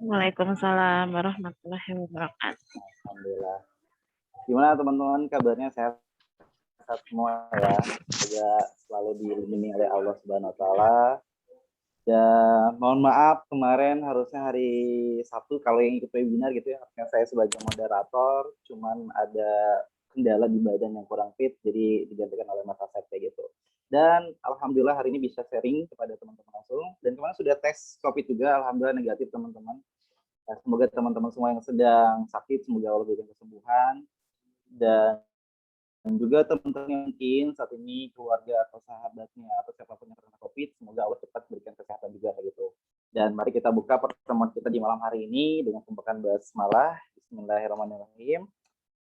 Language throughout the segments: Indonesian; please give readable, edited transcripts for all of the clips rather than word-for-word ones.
Waalaikumsalam warahmatullahi wabarakatuh. Alhamdulillah. Gimana teman-teman kabarnya, sehat semua ya? Semoga selalu dilindungi oleh Allah Subhanahu wa taala. Dan mohon maaf kemarin harusnya hari Sabtu kalau yang ikut webinar gitu ya, harusnya saya sebagai moderator, cuman ada kendala di badan yang kurang fit, jadi digantikan oleh Mas Asep kayak gitu. Dan alhamdulillah hari ini bisa sharing kepada teman-teman langsung. Dan kemarin sudah tes COVID juga, alhamdulillah negatif teman-teman. Nah, semoga teman-teman semua yang sedang sakit, semoga Allah berikan kesembuhan. Dan juga teman-teman yang mungkin saat ini keluarga atau sahabatnya atau siapapun yang terkena COVID, semoga Allah cepat berikan kesehatan juga gitu. Dan mari kita buka pertemuan kita di malam hari ini dengan pembukaan basmalah. Bismillahirrahmanirrahim.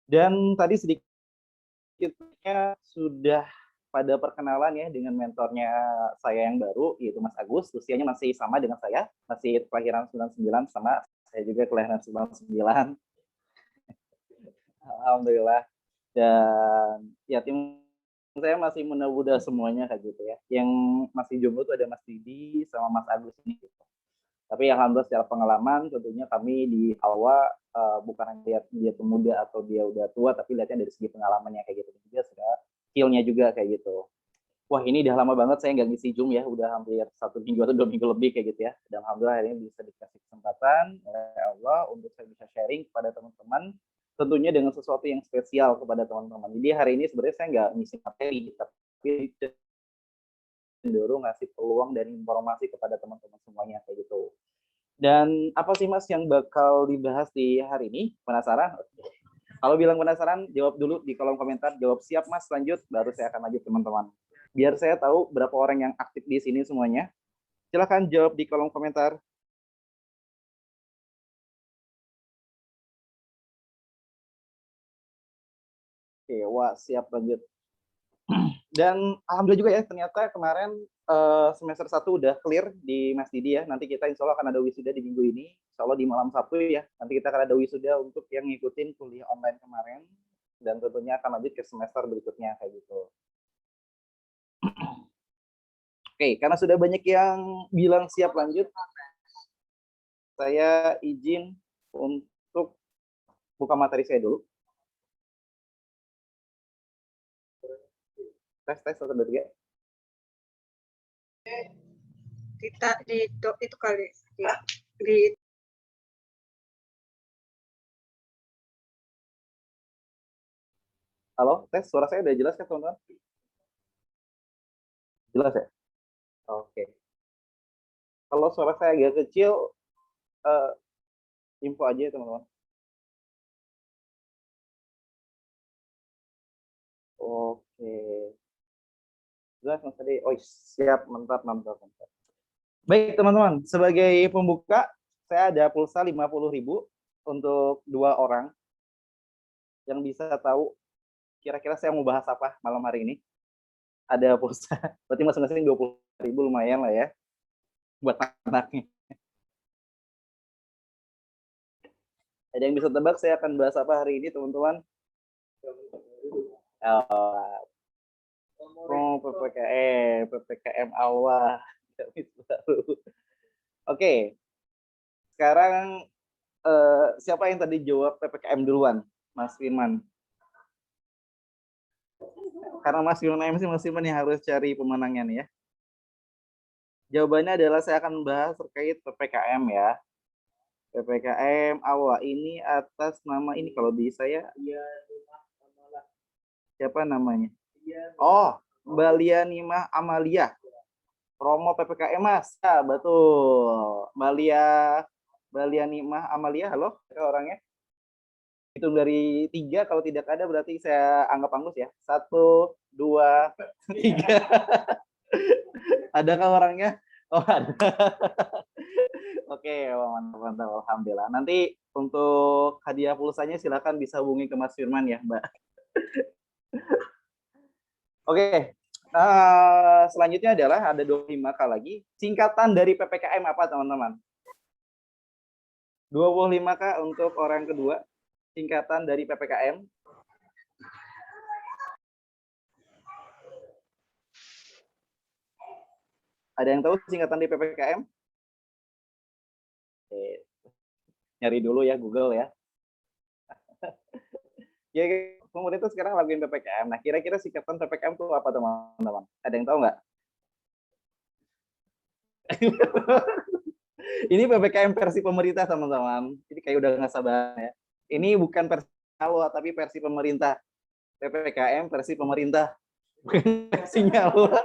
Dan tadi sedikitnya sudah pada perkenalan ya dengan mentornya saya yang baru, yaitu Mas Agus. Usianya masih sama dengan saya, masih kelahiran 99, sama saya juga kelahiran 99. Alhamdulillah. Dan ya tim saya masih muda-muda semuanya kayak gitu ya. Yang masih jomblo tuh ada Mas Didi sama Mas Agus ini. Gitu. Tapi alhamdulillah secara pengalaman tentunya kami di awal bukan hanya lihat dia tuh muda atau dia udah tua, tapi lihatnya dari segi pengalamannya kayak gitu. Juga sudah skillnya juga kayak gitu. Wah ini udah lama banget saya nggak ngisi Zoom ya, udah hampir 1 minggu atau 2 minggu lebih kayak gitu ya. Dan alhamdulillah hari ini bisa dikasih kesempatan oleh Allah untuk saya bisa sharing kepada teman-teman, tentunya dengan sesuatu yang spesial kepada teman-teman. Jadi hari ini sebenarnya saya nggak ngisi materi, tapi cenderung ngasih peluang dan informasi kepada teman-teman semuanya kayak gitu. Dan apa sih Mas yang bakal dibahas di hari ini? Penasaran? Kalau bilang penasaran, jawab dulu di kolom komentar. Jawab siap Mas, lanjut, baru saya akan lanjut teman-teman. Biar saya tahu berapa orang yang aktif di sini semuanya. Silahkan jawab di kolom komentar. Oke, wah siap, lanjut. Dan alhamdulillah juga ya, ternyata kemarin semester 1 udah clear di Mas Didi ya. Nanti kita insya Allah akan ada wisuda di minggu ini. Insya Allah di malam Sabtu ya. Nanti kita akan ada wisuda untuk yang ngikutin kuliah online kemarin. Dan tentunya akan lanjut ke semester berikutnya kayak gitu. Oke, karena sudah banyak yang bilang siap lanjut, saya izin untuk buka materi saya dulu. Tes 1, 2, 3. Kita di itu kali di Halo, tes, suara saya udah jelas kan teman-teman? Jelas ya? Oke. Kalau suara saya agak kecil, info aja ya teman-teman. Oke. Jelas Mas tadi. Oh siap, mantap. Baik teman-teman, sebagai pembuka, saya ada pulsa 50.000 untuk 2 orang yang bisa tahu kira-kira saya mau bahas apa malam hari ini. Ada pulsa, berarti masing-masing 20.000, lumayan lah ya buat anaknya. Ada yang bisa tebak saya akan bahas apa hari ini teman-teman? PPKM awal. Oke, sekarang siapa yang tadi jawab PPKM duluan? Mas Firman. Karena Mas Firman yang harus cari pemenangnya nih ya. Jawabannya adalah saya akan membahas terkait PPKM ya. PPKM awal ini atas nama ini kalau di saya siapa namanya? Oh, Mbak Lianimah Amalia. Promo PPKM Mas. Ya, betul. Mbak Lianimah Amalia, halo orangnya. Itu dari 3, kalau tidak ada berarti saya anggap angus ya. 1, 2, 3. Adakah orangnya? Oh ada. Oke, mantap, alhamdulillah. Nanti untuk hadiah pulsanya silakan bisa hubungi ke Mas Firman ya, Mbak. Oke, selanjutnya adalah ada 25K lagi. Singkatan dari PPKM apa, teman-teman? 25K untuk orang kedua. Singkatan dari PPKM. Ada yang tahu singkatan dari PPKM? nyari dulu ya Google ya. Ya, pemerintah sekarang lakuin PPKM. Nah, kira-kira singkatan PPKM itu apa teman-teman? Ada yang tahu nggak? Ini PPKM versi pemerintah teman-teman. Jadi kayak udah nggak sabar ya. Ini bukan versi Allah tapi versi pemerintah. PPKM versi pemerintah. Bukan versinya Allah.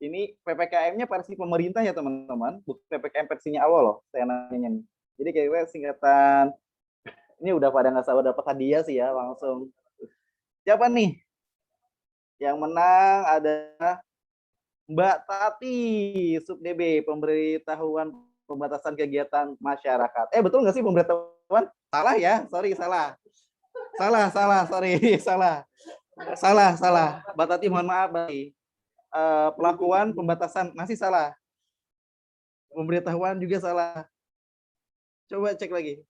Ini PPKM-nya versi pemerintah ya teman-teman. Bukan PPKM versinya Allah loh. Saya nanya nih. Jadi kayak singkatan. Ini udah pada nggak sabar dapat hadiah sih ya langsung. Siapa nih? Yang menang adalah Mbak Tati, Sub-DB, pemberitahuan pembatasan kegiatan masyarakat. Betul nggak sih pemberitahuan? Salah ya, sorry, salah. Sorry, salah. Mbak Tati, mohon maaf, Mbak. Pelakuan pembatasan, masih salah. Pemberitahuan juga salah. Coba cek lagi.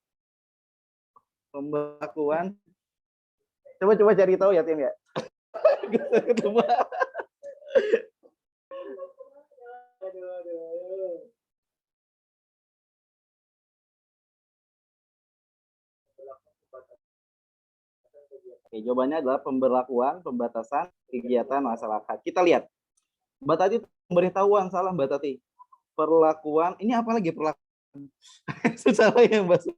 Pembelakuan. Coba cari tahu ya, tim ya. Oke, jawabannya adalah pemberlakuan pembatasan kegiatan masyarakat. Kita lihat. Mbak Tati pemberitahuan, salah Mbak Tati. Perlakuan, ini apa lagi perlakuan? Salah ya Mbak.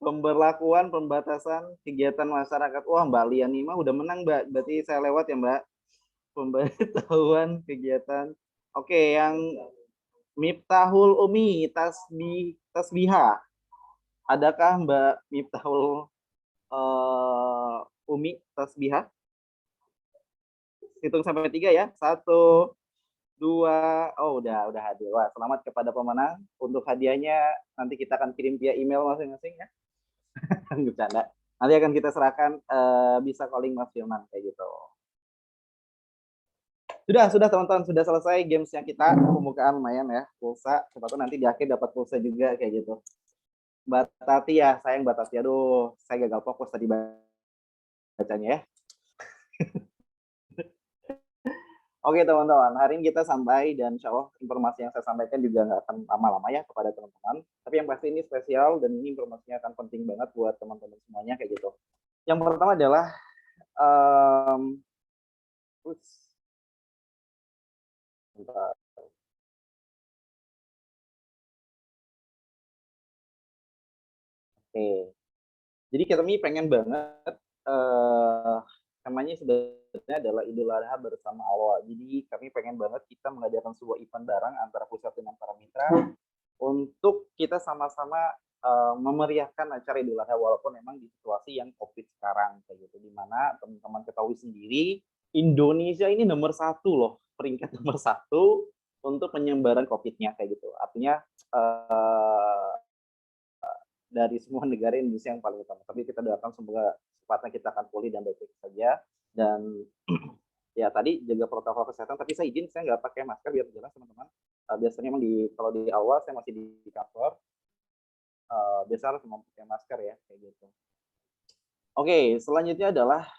Pemberlakuan pembatasan kegiatan masyarakat. Wah, Mbak Liani mah udah menang, Mbak. Berarti saya lewat ya, Mbak. Pemberitahuan kegiatan. Oke, yang Miftahul Umi Tasbiha. Adakah Mbak Miftahul Umi Tasbiha? Hitung sampai 3 ya. 1, 2, oh udah hadir. Wah, selamat kepada pemenang. Untuk hadiahnya nanti kita akan kirim via email masing-masing ya. Bercanda. Nanti akan kita serahkan bisa calling Mas Firman kayak gitu. Sudah teman-teman, sudah selesai gamesnya kita. Pembukaan lumayan ya, pulsa. Siapa tahu nanti di akhir dapat pulsa juga kayak gitu. Mbak Tati ya, sayang Mbak Tati. Aduh, saya gagal fokus tadi bacanya ya. Oke teman-teman, hari ini kita sampai dan insya Allah informasi yang saya sampaikan juga nggak akan lama-lama ya kepada teman-teman. Tapi yang pasti ini spesial dan ini informasinya akan penting banget buat teman-teman semuanya kayak gitu. Yang pertama adalah Oke. Jadi kami pengen banget namanya sebenarnya adalah Idul Adha bersama Allah. Jadi kami pengen banget kita mengadakan sebuah event bareng antara pusat dengan para mitra untuk kita sama-sama memeriahkan acara Idul Adha walaupun memang di situasi yang COVID sekarang kayak gitu. Dimana teman-teman ketahui sendiri Indonesia ini nomor 1 loh, peringkat nomor 1 untuk penyebaran COVID-nya kayak gitu. Artinya dari semua negara Indonesia yang paling utama. Tapi kita doakan semoga secepatnya kita akan pulih dan baik-baik saja. Dan ya tadi jaga protokol kesehatan. Tapi saya izin saya nggak pakai masker biar jelas teman-teman. Biasanya memang kalau di awal saya masih di kantor. Biasa harus memakai masker ya kayak gitu. Oke, selanjutnya adalah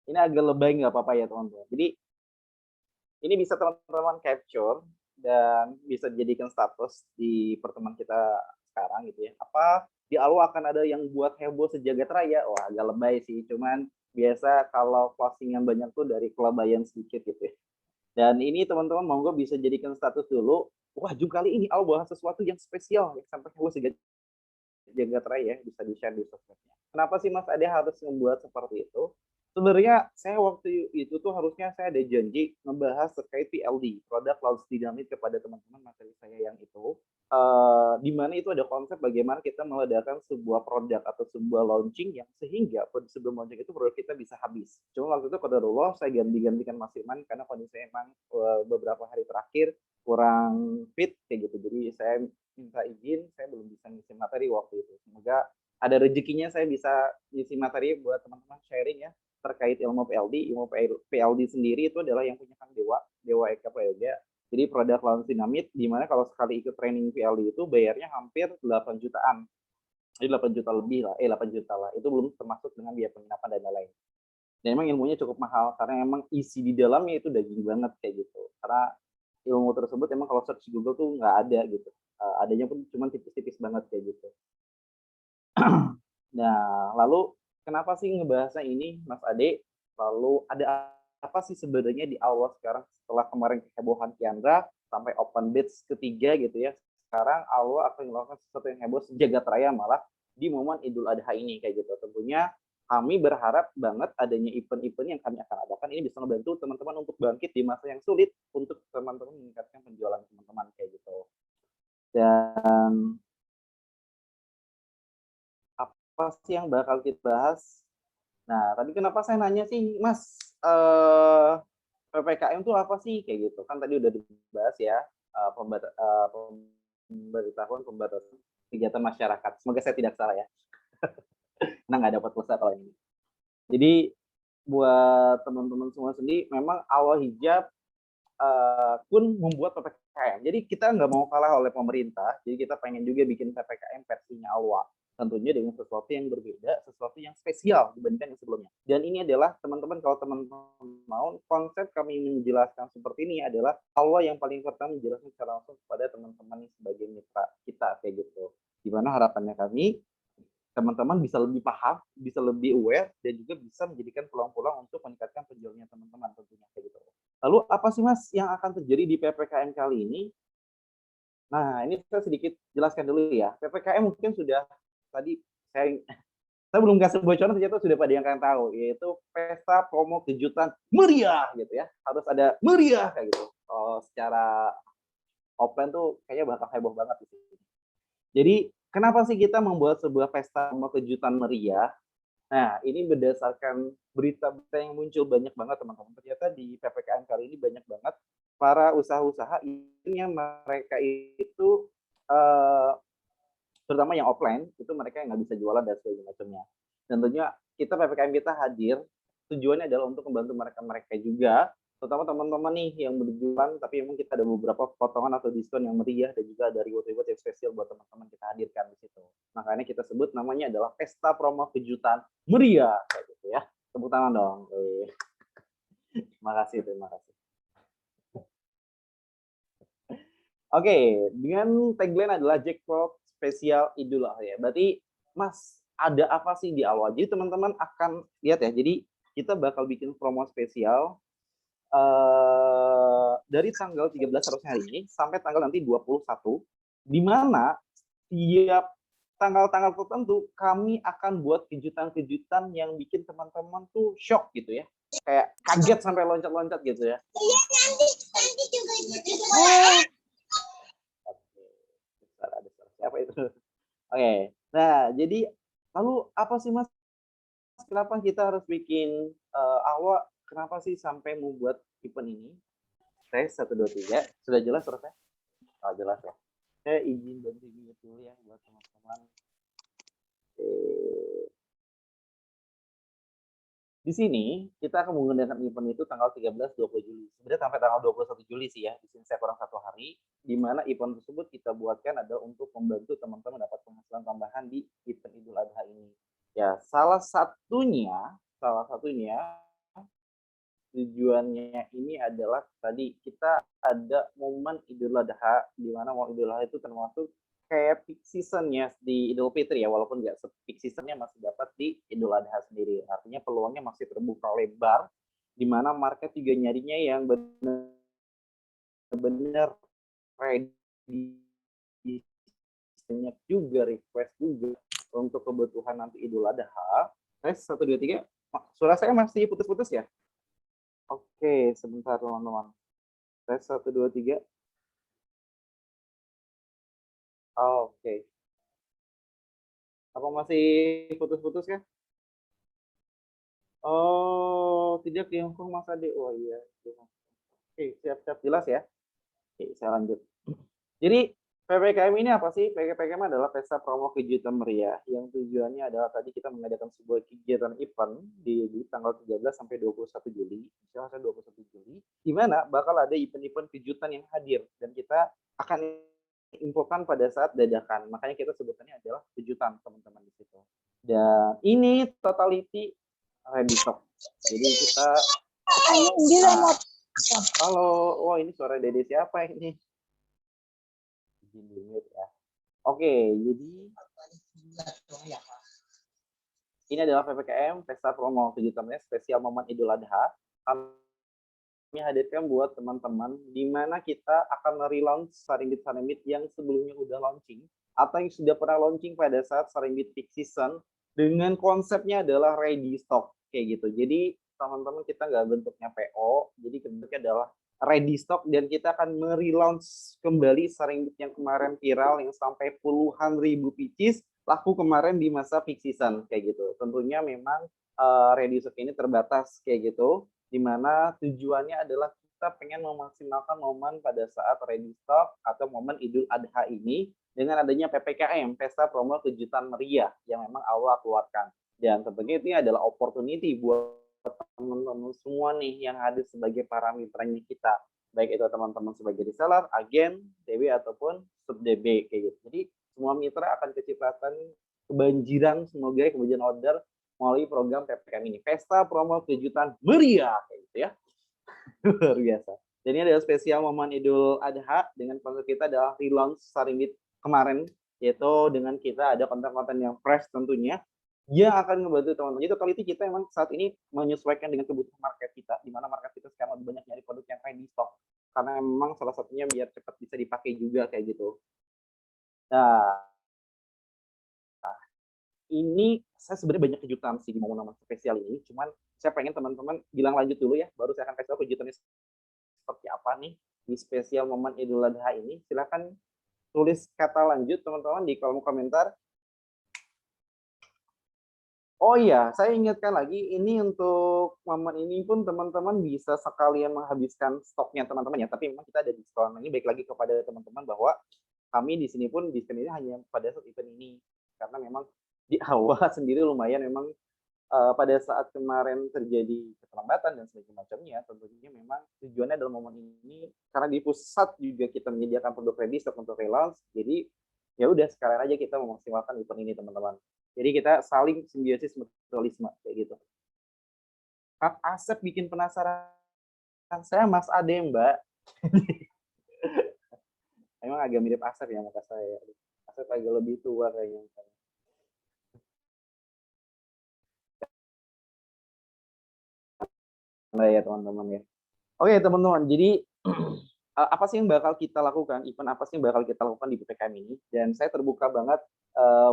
ini agak lebay nggak apa-apa ya teman-teman. Jadi ini bisa teman-teman capture dan bisa dijadikan status di pertemuan kita sekarang gitu ya. Apa di awal akan ada yang buat heboh sejagat raya? Wah, agak lebay sih. Cuman biasa kalau closingan banyak tuh dari kelebayan sedikit gitu ya. Dan ini teman-teman monggo bisa jadikan status dulu. Wah, Jum kali ini Al bahas sesuatu yang spesial ya, sampai heboh sejagat raya bisa di-share di sosmednya. Kenapa sih Mas Ade harus membuat seperti itu? Sebenarnya saya waktu itu tuh harusnya saya ada janji membahas terkait PLD, produk launch dynamic kepada teman-teman materi saya yang itu, di mana itu ada konsep bagaimana kita meledakan sebuah produk atau sebuah launching yang sehingga sebelum launching itu produk kita bisa habis. Cuma waktu itu qadarullah saya gantikan Mas Iman karena kondisinya emang beberapa hari terakhir kurang fit kayak gitu. Jadi saya minta izin, saya belum bisa ngisi materi waktu itu. Semoga ada rezekinya saya bisa ngisi materi buat teman-teman sharing ya terkait ilmu PLD. Ilmu PLD sendiri itu adalah yang punya Kang Dewa Eka Prayoga. Jadi produk launch dinamit, di mana kalau sekali ikut training PLD itu bayarnya hampir 8 jutaan. Jadi 8 juta lebih lah, 8 juta lah. Itu belum termasuk dengan biaya penginapan dan lain-lain. Dan emang ilmunya cukup mahal karena emang isi di dalamnya itu daging banget kayak gitu. Karena ilmu tersebut emang kalau search di Google tuh nggak ada gitu. Adanya pun cuma tipis-tipis banget kayak gitu. Nah, lalu kenapa sih ngebahasnya ini, Mas Ade? Lalu ada apa sih sebenarnya di awal sekarang setelah kemarin kehebohan Kiandra sampai open batch ketiga gitu ya. Sekarang Allah akan melakukan sesuatu yang heboh sejagat raya malah di momen Idul Adha ini kayak gitu. Tentunya kami berharap banget adanya event-event yang kami akan adakan ini bisa membantu teman-teman untuk bangkit di masa yang sulit untuk teman-teman meningkatkan penjualan teman-teman kayak gitu. Dan apa sih yang bakal kita bahas? Nah, tadi kenapa saya nanya sih, Mas, PPKM itu apa sih? Kayak gitu. Kan tadi udah dibahas ya, pemberitahuan pembatasan kegiatan masyarakat. Semoga saya tidak salah ya. Nah, nggak dapat pulsa kalau ini. Jadi, buat teman-teman semua sendiri, memang awal hijab pun membuat PPKM. Jadi kita nggak mau kalah oleh pemerintah, jadi kita pengen juga bikin PPKM versinya awal. Tentunya dengan sesuatu yang berbeda, sesuatu yang spesial dibandingkan yang sebelumnya. Dan ini adalah teman-teman, kalau teman-teman mau, konsep kami menjelaskan seperti ini adalah Allah yang paling pertama menjelaskan secara langsung kepada teman-teman sebagai mitra kita kayak gitu. Gimana harapannya kami teman-teman bisa lebih paham, bisa lebih aware, dan juga bisa menjadikan peluang-peluang untuk meningkatkan penjualannya teman-teman tentunya kayak gitu. Lalu apa sih Mas yang akan terjadi di PPKM kali ini? Nah, ini saya sedikit jelaskan dulu ya. PPKM mungkin sudah tadi saya belum kasih bocoran, ternyata sudah pada yang kalian tahu, yaitu pesta promo kejutan meriah gitu ya. Harus ada meriah kayak gitu. Secara offline tuh kayaknya bakal heboh banget di sini. Jadi kenapa sih kita membuat sebuah pesta promo kejutan meriah? Nah, ini berdasarkan berita-berita yang muncul banyak banget teman-teman. Ternyata di PPKM kali ini banyak banget para usaha-usaha yang mereka itu terutama yang offline itu mereka yang nggak bisa jualan dan sebagainya macamnya. Dan tentunya kita PPKM kita hadir tujuannya adalah untuk membantu mereka juga, terutama teman-teman nih yang berjualan tapi memang kita ada beberapa potongan atau diskon yang meriah dan juga ada reward-reward yang spesial buat teman-teman kita hadirkan di situ. Makanya kita sebut namanya adalah pesta promo kejutan meriah kayak gitu ya. Tepuk tangan dong. Terima kasih. Oke, dengan tagline adalah jackpot spesial Idul Adha ya. Berarti Mas, ada apa sih di awal? Jadi teman-teman akan lihat ya. Jadi kita bakal bikin promo spesial dari tanggal 13 harusnya hari ini sampai tanggal nanti 21, di mana tiap tanggal-tanggal tertentu kami akan buat kejutan-kejutan yang bikin teman-teman tuh shock gitu ya. Kayak kaget sampai loncat-loncat gitu ya. Iya, nanti juga gitu. Siapa itu? Oke. Nah, jadi lalu apa sih Mas? Kenapa kita harus bikin awal? Kenapa sih sampai membuat event ini? Tes 1, 2, 3. Sudah jelas terusnya? Oh, jelas ya. Saya izin bantu dulu ya buat teman-teman. Di sini kita akan menggunakan event itu tanggal 13-20 Juli. Sebenarnya sampai tanggal 21 Juli sih ya. Di sini saya kurang 1 hari. Di mana event tersebut kita buatkan adalah untuk membantu teman-teman dapat penghasilan tambahan di event Idul Adha ini. Ya, salah satunya tujuannya ini adalah tadi kita ada momen Idul Adha, di mana momen Idul Adha itu termasuk kayak peak seasonnya di Idul Fitri ya, walaupun nggak peak seasonnya masih dapat di Idul Adha sendiri. Artinya peluangnya masih terbuka lebar, di mana market juga nyarinya yang benar-benar ready, banyak juga request juga untuk kebutuhan nanti Idul Adha. Tes 1, 2, 3. Suara saya masih putus-putus ya? Oke, sebentar teman-teman. Tes 1, 2, 3. Oke. Apa masih putus-putus ya? Oh, tidak di Hongkong Mas Ade. Oh iya. Oke, siap-siap jelas ya. Oke, saya lanjut. Jadi PPKM ini apa sih? PPKM adalah pesta promo kejutan meriah yang tujuannya adalah tadi kita mengadakan sebuah kegiatan event di tanggal 13 sampai 21 Juli, misalnya 21 Juli, di mana bakal ada event-event kejutan yang hadir dan kita akan infokan pada saat dadakan. Makanya kita sebutannya adalah kejutan teman-teman di situ. Dan ini totality ready stock. Jadi kita halo, wah ini suara Dede siapa ini? Ya. Oke, jadi ini adalah PPKM Pesta Promo Kejutannya spesial momen Idul Adha. Kami hadirkan buat teman-teman di mana kita akan relaunch Sarimbit yang sebelumnya udah launching atau yang sudah pernah launching pada saat Sarimbit Peak Season dengan konsepnya adalah ready stock kayak gitu. Jadi teman-teman kita nggak bentuknya PO, jadi bentuknya adalah ready stock dan kita akan merelaunch kembali Sarimbit yang kemarin viral yang sampai puluhan ribu pieces laku kemarin di masa peak season kayak gitu. Tentunya memang ready stock ini terbatas kayak gitu, di mana tujuannya adalah kita pengen memaksimalkan momen pada saat ready stock atau momen Idul Adha ini dengan adanya PPKM, Pesta Promo Kejutan Meriah yang memang Allah keluarkan. Dan tentunya ini adalah opportunity buat teman-teman semua nih yang hadir sebagai para mitranya kita. Baik itu teman-teman sebagai reseller, agen, DB ataupun sub DB kayak gitu. Jadi semua mitra akan kecipratan kebanjiran, semoga kebanjiran order melalui program PPKM ini. Pesta Promo Kejutan Meriah kayak gitu ya. Luar biasa. Dan ini adalah spesial momen Idul Adha dengan konsep kita adalah relaunch Sarimbit kemarin, yaitu dengan kita ada konten-konten yang fresh tentunya yang akan membantu teman-teman. Jadi totality kita memang saat ini menyesuaikan dengan kebutuhan market kita, di mana market kita sekarang lebih banyak nyari produk yang ready stock, karena memang salah satunya biar cepat bisa dipakai juga kayak gitu. Nah, ini saya sebenarnya banyak kejutan sih di momen spesial ini, cuman saya pengen teman-teman bilang lanjut dulu ya, baru saya akan kasih tahu kejutannya seperti apa nih di spesial momen Idul Adha ini. Silakan tulis kata lanjut teman-teman di kolom komentar. Oh iya, saya ingatkan lagi, ini untuk momen ini pun teman-teman bisa sekalian menghabiskan stoknya teman-teman ya, tapi memang kita ada diskon. Ini baik lagi kepada teman-teman bahwa kami di sini pun diskon ini hanya pada saat event ini, karena memang di awal sendiri lumayan memang pada saat kemarin terjadi keterlambatan dan sebagainya macamnya, tentunya memang tujuannya dalam momen ini karena di pusat juga kita menyediakan produk ready stock untuk relaunch, jadi ya udah sekarang aja kita memaksimalkan event ini teman-teman. Jadi kita saling simbiosis mutualisme kayak gitu. Kak Asep bikin penasaran saya Mas Ade Mbak. Emang agak mirip Asep ya muka saya. Asep agak lebih tua kayaknya. Nah ya teman-teman ya. Oke teman-teman, jadi apa sih yang bakal kita lakukan, event apa sih yang bakal kita lakukan di PPKM ini, dan saya terbuka banget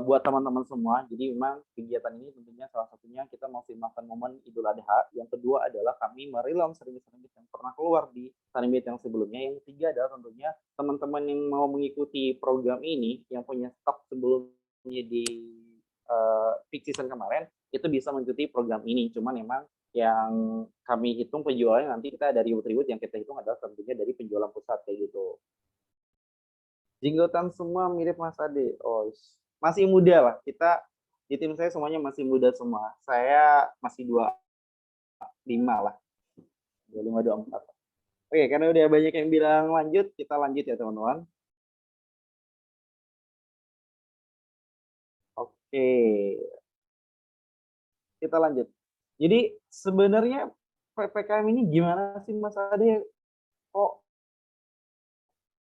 buat teman-teman semua. Jadi memang kegiatan ini tentunya salah satunya kita maksimalkan momen Idul Adha, yang kedua adalah kami merelaunch Sarimbit yang pernah keluar di Sarimbit yang sebelumnya, yang ketiga adalah tentunya teman-teman yang mau mengikuti program ini, yang punya stok sebelumnya di peak season kemarin, itu bisa mengikuti program ini. Cuman memang yang kami hitung penjualannya nanti kita dari reward yang kita hitung adalah tentunya dari penjualan pusat kayak gitu. Jinggotan semua mirip Mas Ade. Oh, masih muda lah. Kita di tim saya semuanya masih muda semua. Saya masih 25 lah. 25 24. Oke, karena udah banyak yang bilang lanjut, kita lanjut ya teman-teman. Oke. Kita lanjut. Jadi sebenarnya PPKM ini gimana sih Mas Ade? Kok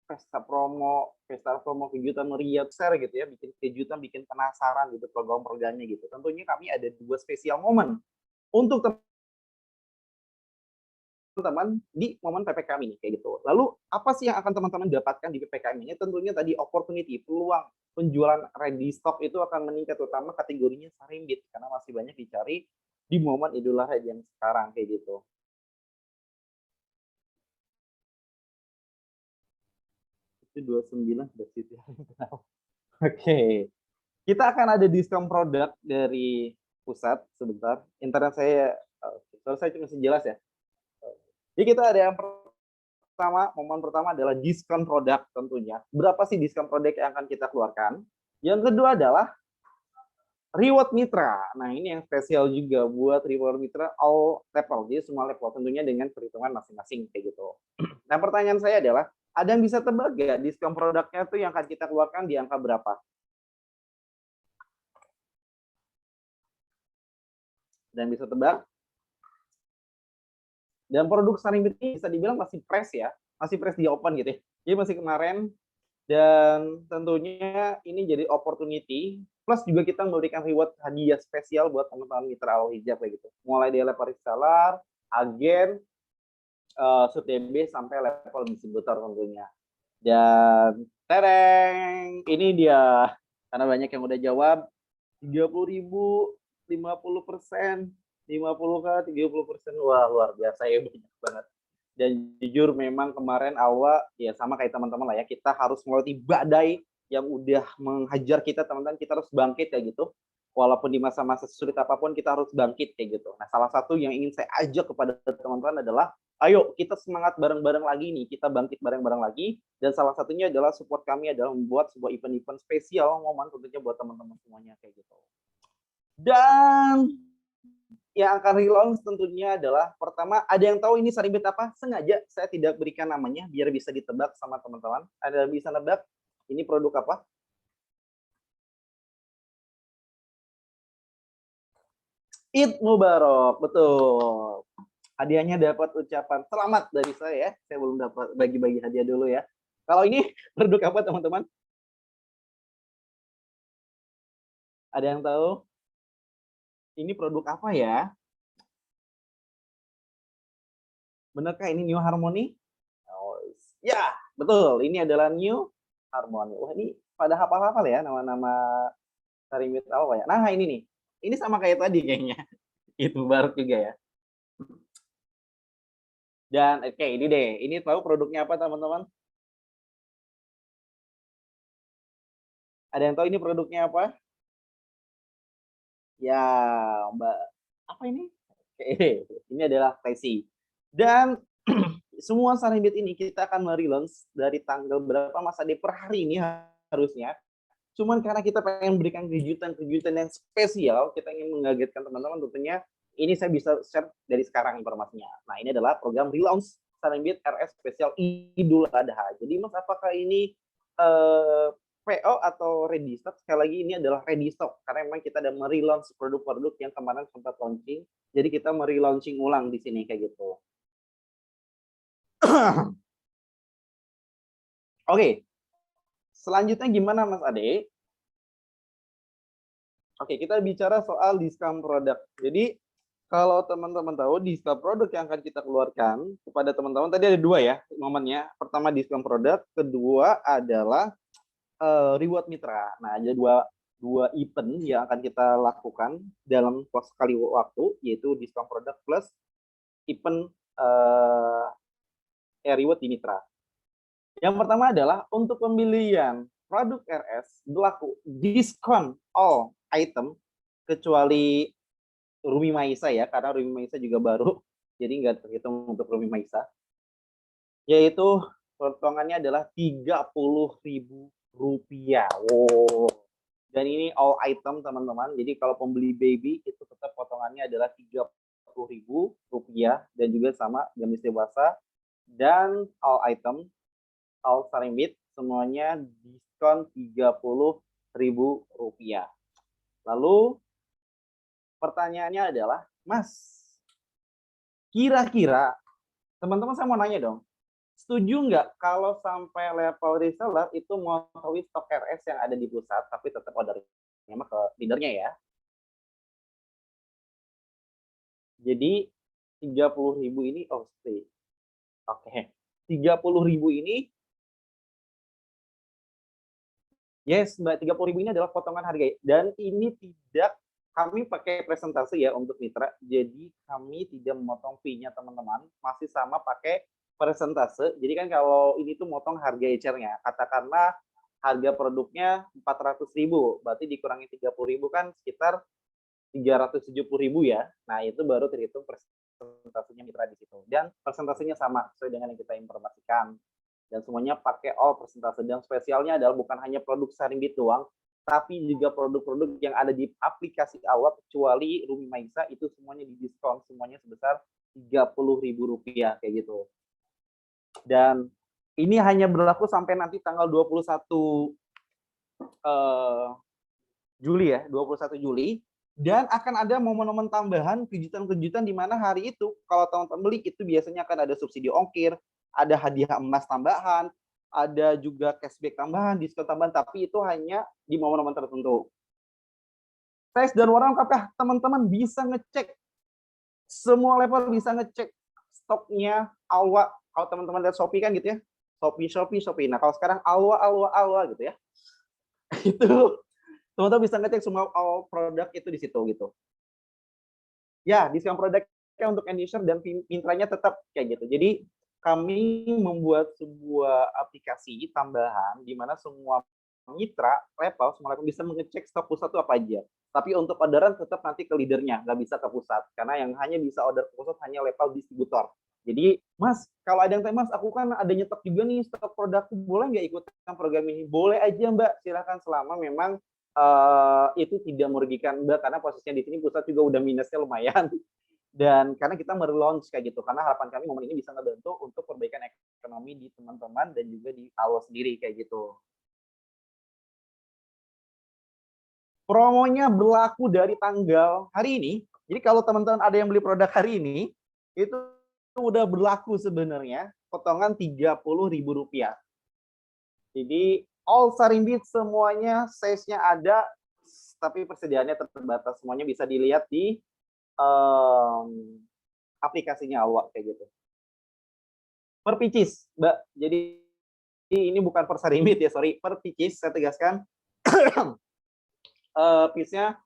pesta promo kejutan meriah besar gitu ya, bikin kejutan, bikin penasaran gitu program-programnya gitu. Tentunya kami ada 2 spesial momen untuk teman-teman di momen PPKM ini kayak gitu. Lalu apa sih yang akan teman-teman dapatkan di PPKM ini? Tentunya tadi opportunity, peluang penjualan ready stock itu akan meningkat, terutama kategorinya Sarimbit karena masih banyak dicari di momen Idul Adha yang sekarang kayak gitu. Itu 29 berarti. Oke. Kita akan ada diskon produk dari pusat sebentar. Internet saya saya masih jelas ya. Jadi kita ada yang pertama, momen pertama adalah diskon produk tentunya. Berapa sih diskon produk yang akan kita keluarkan? Yang kedua adalah reward mitra. Nah, ini yang spesial juga buat reward mitra all level. Jadi semua level tentunya dengan perhitungan masing-masing kayak gitu. Nah, pertanyaan saya adalah Ada yang bisa tebak ya diskon produknya tuh yang akan kita keluarkan di angka berapa? Dan bisa tebak? Dan produk Sarimbit ini bisa dibilang masih fresh ya, masih fresh di open gitu ya. Jadi masih kemarin, dan tentunya ini jadi opportunity, plus juga kita memberikan reward hadiah spesial buat teman-teman mitra Al Hijab kayak gitu. Mulai dari level reseller, agen, SUTB sampai level distributor tentunya. Dan tereng, ini dia. Karena banyak yang udah jawab, 30.000, 50%, 50K, 30%. Wah, luar biasa ya, banyak banget. Dan jujur memang kemarin awal, ya sama kayak teman-teman lah ya, kita harus melewati badai yang udah menghajar kita teman-teman, kita harus bangkit kayak gitu. Walaupun di masa-masa sulit apapun, kita harus bangkit kayak gitu. Nah, salah satu yang ingin saya ajak kepada teman-teman adalah, ayo kita semangat bareng-bareng lagi nih, kita bangkit bareng-bareng lagi. Dan salah satunya adalah support kami adalah membuat sebuah event-event spesial momen tentunya buat teman-teman semuanya kayak gitu. Dan yang akan relaunch tentunya adalah pertama, ada yang tahu ini Sarimbit apa? Sengaja saya tidak berikan namanya biar bisa ditebak sama teman-teman. Ada yang bisa nebak ini produk apa? Eid Mubarak, betul. Hadiahnya dapat ucapan selamat dari saya ya. Saya belum dapat bagi-bagi hadiah dulu ya. Kalau ini produk apa teman-teman? Ada yang tahu? Ini produk apa ya? Benarkah ini New Harmony? Oh, ya, betul. Ini adalah New Harmony. Wah, ini pada hafal-hafal ya nama-nama Sarimbit apa ya? Nah, ini nih. Ini sama kayak tadi kayaknya. Itu baru juga ya. Dan oke, ini deh. Ini tahu produknya apa, teman-teman? Ada yang tahu ini produknya apa? Ya, Mbak. Apa ini? Oke, ini adalah Tracy. Dan semua Sarimbit ini kita akan relaunch dari tanggal berapa masa di per hari ini harusnya. Cuman karena kita pengen berikan kejutan-kejutan yang spesial, kita ingin mengagetkan teman-teman tentunya, ini saya bisa share dari sekarang informasinya. Nah, ini adalah program relaunch Sarimbit RS spesial Idul Adha. Jadi Mas, apakah ini PO atau ready stock? Sekali lagi ini adalah ready stock karena memang kita ada merelaunch produk-produk yang kemarin sempat launching. Jadi kita merelaunching ulang di sini kayak gitu. Oke. Selanjutnya gimana Mas Ade? Oke, kita bicara soal diskon produk. Jadi kalau teman-teman tahu diskon produk yang akan kita keluarkan kepada teman-teman tadi ada dua ya momennya. Pertama diskon produk, kedua adalah reward mitra. Nah, ada dua event yang akan kita lakukan dalam sekali waktu, yaitu diskon produk plus event reward di mitra. Yang pertama adalah untuk pembelian produk RS berlaku diskon all item kecuali Rumi Maisa ya, karena Rumi Maisa juga baru, jadi nggak terhitung untuk Rumi Maisa. Yaitu potongannya adalah Rp30.000. Wow. Dan ini all item teman-teman. Jadi kalau pembeli baby itu tetap potongannya adalah Rp30.000 dan juga sama jenis dewasa. Dan all item, all Sarimbit semuanya diskon Rp30.000. Lalu pertanyaannya adalah, Mas, kira-kira teman-teman saya mau nanya dong, setuju nggak kalau sampai level reseller itu mau stok RS yang ada di pusat tapi tetap ordernya ke leadernya ya? Jadi 30.000 ini stay. Oke. 30.000 ini yes, Mbak, 30.000 ini adalah potongan harga dan ini tidak kami pakai presentasi ya untuk mitra. Jadi kami tidak memotong fee-nya teman-teman, masih sama pakai persentase. Jadi kan kalau ini tuh motong harga ecer-nya, katakanlah harga produknya 400.000, berarti dikurangi 30.000 kan sekitar 370.000 ya. Nah, itu baru terhitung persentasenya mitra di situ. Dan persentasenya sama sesuai dengan yang kita informasikan. Dan semuanya pakai all persentase. Dan spesialnya adalah bukan hanya produk Sarimbit doang, tapi juga produk-produk yang ada di aplikasi awal kecuali Rumi Maisa itu semuanya di diskon, semuanya sebesar Rp30.000 kayak gitu. Dan Ini hanya berlaku sampai nanti tanggal 21 Juli ya, 21 Juli. Dan akan ada momen-momen tambahan, kejutan-kejutan di mana hari itu, kalau teman-teman beli, itu biasanya akan ada subsidi ongkir, ada hadiah emas tambahan, ada juga cashback tambahan, diskon tambahan, tapi itu hanya di momen-momen tertentu. Size dan warna lengkapkah? Teman-teman bisa ngecek, semua level bisa ngecek stoknya Alwa. Kalau teman-teman lihat Shopee kan gitu ya, Shopee. Nah kalau sekarang Alwa gitu ya, itu teman-teman bisa ngecek semua produk itu di situ gitu. Ya, diskon produknya untuk end user dan pintranya tetap kayak gitu. Jadi kami membuat sebuah aplikasi tambahan di mana semua mitra level, semua level bisa mengecek stok pusat itu apa aja. Tapi untuk orderan tetap nanti ke leadernya, nggak bisa ke pusat. Karena yang hanya bisa order ke pusat hanya level distributor. Jadi, Mas, kalau ada yang tanya, Mas, aku kan ada nyetok juga nih stok produkku, boleh nggak ikutan program ini? Boleh aja, Mbak. Silakan selama memang itu tidak merugikan Mbak, karena posisinya di sini pusat juga udah minusnya lumayan. Dan karena kita merelaunch kayak gitu, karena harapan kami momen ini bisa ngebantu untuk perbaikan ekonomi di teman-teman dan juga di Alwo sendiri kayak gitu. Promonya berlaku dari tanggal hari ini. Jadi kalau teman-teman ada yang beli produk hari ini, itu udah berlaku sebenarnya potongan Rp30.000. Jadi all Sarimbit semuanya size-nya ada, tapi persediaannya terbatas. Semuanya bisa dilihat di aplikasinya Alwa kayak gitu. Per pieces, Mbak. Jadi ini bukan per Sarimbit ya, sorry. Per pieces, saya tegaskan. Piece-nya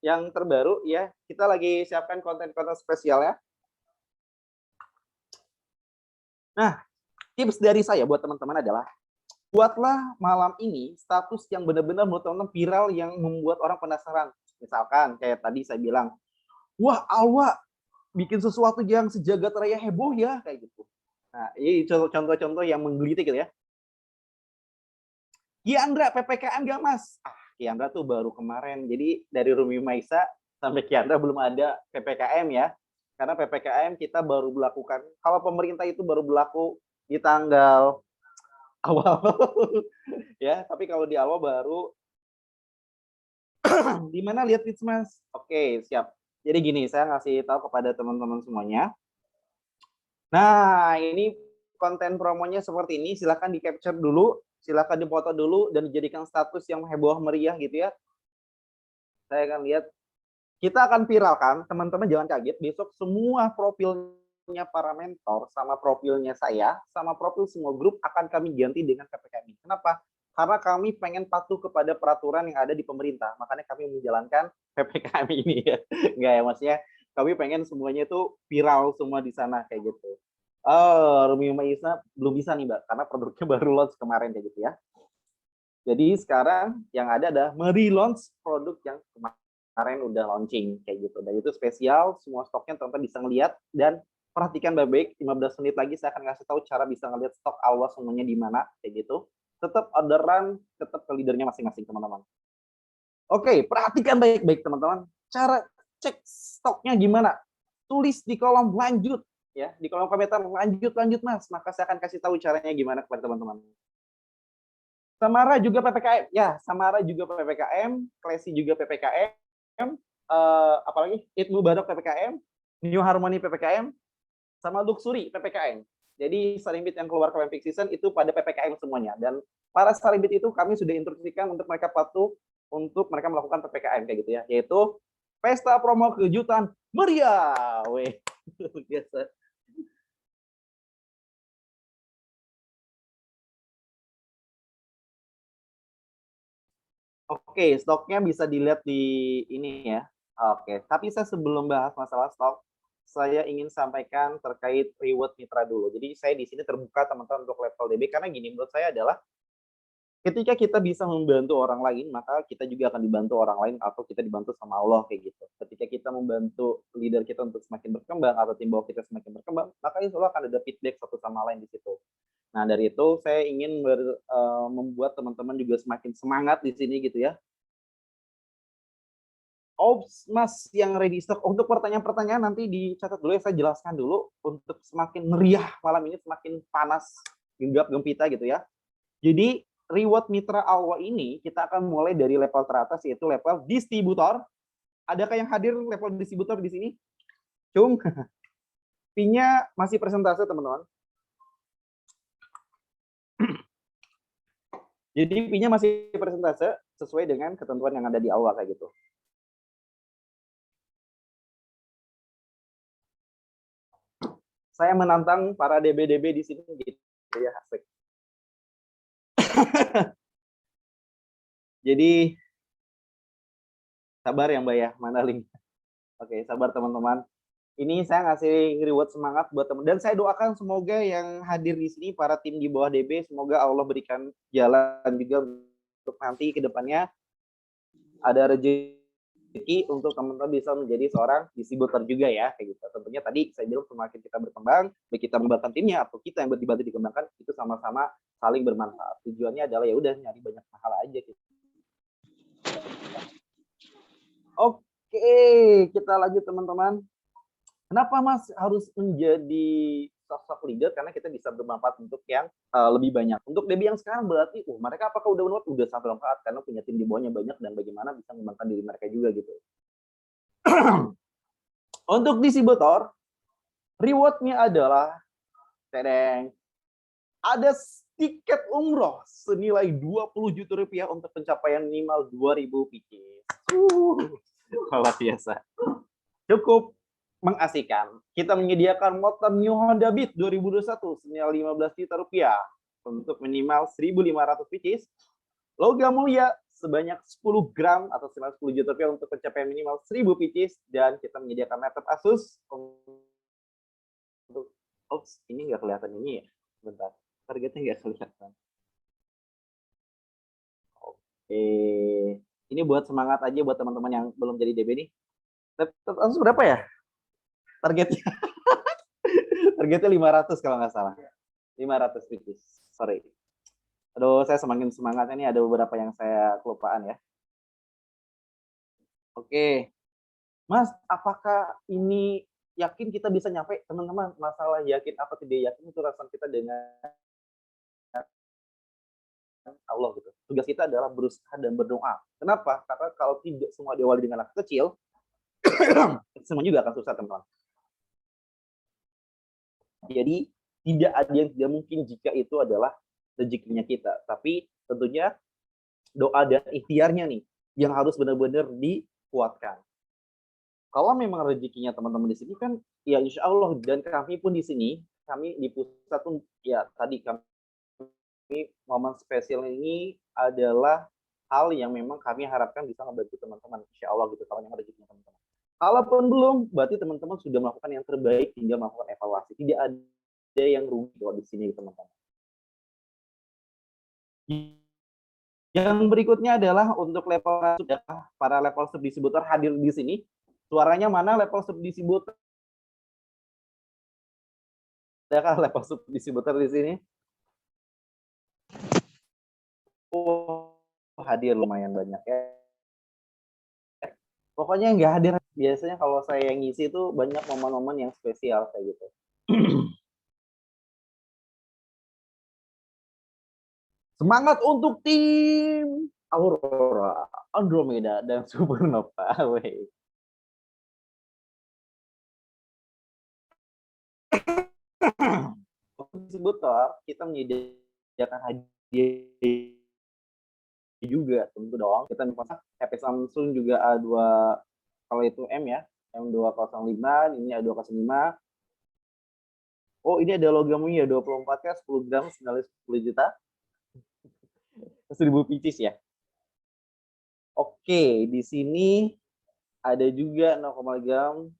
yang terbaru ya, kita lagi siapkan konten-konten spesial ya. Nah, tips dari saya buat teman-teman adalah buatlah malam ini status yang benar-benar menurut teman-teman viral yang membuat orang penasaran. Misalkan kayak tadi saya bilang, wah Alwa bikin sesuatu yang sejagat raya heboh ya, kayak gitu. Nah, ini contoh-contoh yang menggelitik gitu ya. Kiandra PPKM gak Mas? Kiandra tuh baru kemarin. Jadi dari Rumi Maisa sampai Kiandra belum ada PPKM ya. Karena PPKM kita baru berlakukan. Kalau pemerintah itu baru berlaku di tanggal awal ya, tapi kalau di awal baru di mana lihat tips Mas? Oke, siap. Jadi gini, saya ngasih tahu kepada teman-teman semuanya. Nah, ini konten promonya seperti ini, silakan di capture dulu, silakan dipoto dulu dan dijadikan status yang heboh meriah gitu ya. Saya akan lihat, kita akan viralkan, teman-teman jangan kaget, besok semua profilnya para mentor sama profilnya saya, sama profil semua grup akan kami ganti dengan PPKM. Kenapa? Karena kami pengen patuh kepada peraturan yang ada di pemerintah, makanya kami menjalankan PPKM ini ya. Enggak ya, maksudnya kami pengen semuanya itu viral semua di sana kayak gitu. Rumi Maisa belum bisa nih Mbak, karena produknya baru launch kemarin kayak gitu ya. Jadi sekarang yang ada adalah relaunch produk yang kemarin udah launching kayak gitu. Dan itu spesial, semua stoknya teman-teman bisa ngeliat dan perhatikan baik-baik. 15 menit lagi saya akan kasih tahu cara bisa ngeliat stok Alwa semuanya di mana kayak gitu. Tetap orderan, tetap ke leadernya masing-masing teman-teman. Oke, perhatikan baik-baik teman-teman. Cara cek stoknya gimana? Tulis di kolom lanjut ya, di kolom komentar lanjut Mas. Maka saya akan kasih tahu caranya gimana kepada teman-teman. Samara juga PPKM. Ya, Samara juga PPKM, Klesi juga PPKM, apalagi Eid Mubarak PPKM, New Harmony PPKM, sama Luxury PPKM. Jadi Sarimbit yang keluar ke peak season itu pada PPKM semuanya. Dan para Sarimbit itu kami sudah instruksikan untuk mereka patuh untuk mereka melakukan PPKM kayak gitu ya, yaitu pesta promo kejutan meriah. Weh, biasa. Oke, stoknya bisa dilihat di ini ya. Oke, tapi saya sebelum bahas masalah stok, saya ingin sampaikan terkait reward mitra dulu. Jadi saya di sini terbuka teman-teman untuk level DB karena gini menurut saya adalah ketika kita bisa membantu orang lain, maka kita juga akan dibantu orang lain atau kita dibantu sama Allah kayak gitu. Ketika kita membantu leader kita untuk semakin berkembang atau tim bawah kita semakin berkembang, maka insya Allah akan ada feedback satu sama lain di situ. Nah, dari itu saya ingin membuat teman-teman juga semakin semangat di sini gitu ya. Ops, Mas yang ready stock. Untuk pertanyaan-pertanyaan nanti dicatat dulu ya, saya jelaskan dulu untuk semakin meriah malam ini, semakin panas, genggam gempita gitu ya. Jadi reward mitra AWA ini kita akan mulai dari level teratas yaitu level distributor. Adakah yang hadir level distributor di sini? Cung. P-nya masih persentase teman-teman. Jadi P-nya masih persentase sesuai dengan ketentuan yang ada di AWA kayak gitu. Saya menantang para DB-DB di sini gitu ya, asik. Jadi sabar ya Mbak ya, mana link? Oke, sabar teman-teman. Ini saya ngasih reward semangat buat teman, dan saya doakan semoga yang hadir di sini para tim di bawah DB semoga Allah berikan jalan juga untuk nanti ke depannya ada rezeki untuk teman-teman bisa menjadi seorang distributor juga ya kayak gitu. Tentunya tadi saya bilang semakin kita berkembang, baik kita mengembangkan timnya atau kita yang dibantu dikembangkan itu sama-sama saling bermanfaat. Tujuannya adalah ya udah nyari banyak pahala aja gitu. Oke, kita lanjut teman-teman. Kenapa Mas harus menjadi sosok leader? Karena kita bisa bermanfaat untuk yang lebih banyak. Untuk DB yang sekarang berarti, mereka apakah udah bermanfaat? Udah sangat bermanfaat karena punya tim di bawahnya banyak dan bagaimana bisa mengembangkan diri mereka juga gitu. Untuk distributor, rewardnya adalah ada tiket umroh senilai 20 juta rupiah untuk pencapaian minimal 2.000 pitches. Luar biasa. Cukup mengasihkan. Kita menyediakan motor New Honda Beat 2021 senilai 15 juta rupiah untuk minimal 1.500 pitches. Logam mulia sebanyak 10 gram atau senilai 10 juta rupiah untuk pencapaian minimal 1.000 pitches, dan kita menyediakan laptop Asus untuk ini nggak kelihatan ini ya. Bentar. Targetnya nggak kelihatan. Oke. Ini buat semangat aja buat teman-teman yang belum jadi DB nih. Laptop Asus berapa ya? Targetnya 500 kalau nggak salah. 500 pitches. Sorry. Aduh, saya semakin semangat. Ini ada beberapa yang saya kelupaan ya. Oke. Mas, apakah ini yakin kita bisa nyampe? Teman-teman, masalah yakin apa tidak yakin itu urusan kita dengan Allah gitu. Tugas kita adalah berusaha dan berdoa. Kenapa? Karena kalau tidak semua diawali dengan langkah kecil, semua juga akan susah, teman-teman. Jadi tidak ada yang tidak mungkin jika itu adalah rezekinya kita. Tapi tentunya doa dan ikhtiarnya nih yang harus benar-benar dikuatkan. Kalau memang rezekinya teman-teman di sini kan ya insya Allah, dan kami pun di sini, kami di pusat pun ya tadi kami momen spesial ini adalah hal yang memang kami harapkan bisa membantu teman-teman insya Allah gitu kalau yang rezekinya teman-teman. Kalaupun belum, berarti teman-teman sudah melakukan yang terbaik hingga melakukan evaluasi. Tidak ada yang rugi kalau di sini, teman-teman. Yang berikutnya adalah untuk level sudah para level sub-distributor hadir di sini. Suaranya mana level sub-distributor? Adakah level sub-distributor di sini? Oh, hadir lumayan banyak ya. Pokoknya nggak hadir. Biasanya kalau saya yang ngisi itu banyak momen-momen yang spesial kayak gitu. Semangat untuk tim Aurora, Andromeda, dan Supernova. Untuk distributor, kita menyediakan hadiah juga tentu dong. Kita HP Samsung juga A2, kalau itu M ya, M205, ini A205. Oh, ini ada logamnya 24K 10 gram senilai 10 juta. 1.000 pitches ya. Oke, di sini ada juga 0, gram.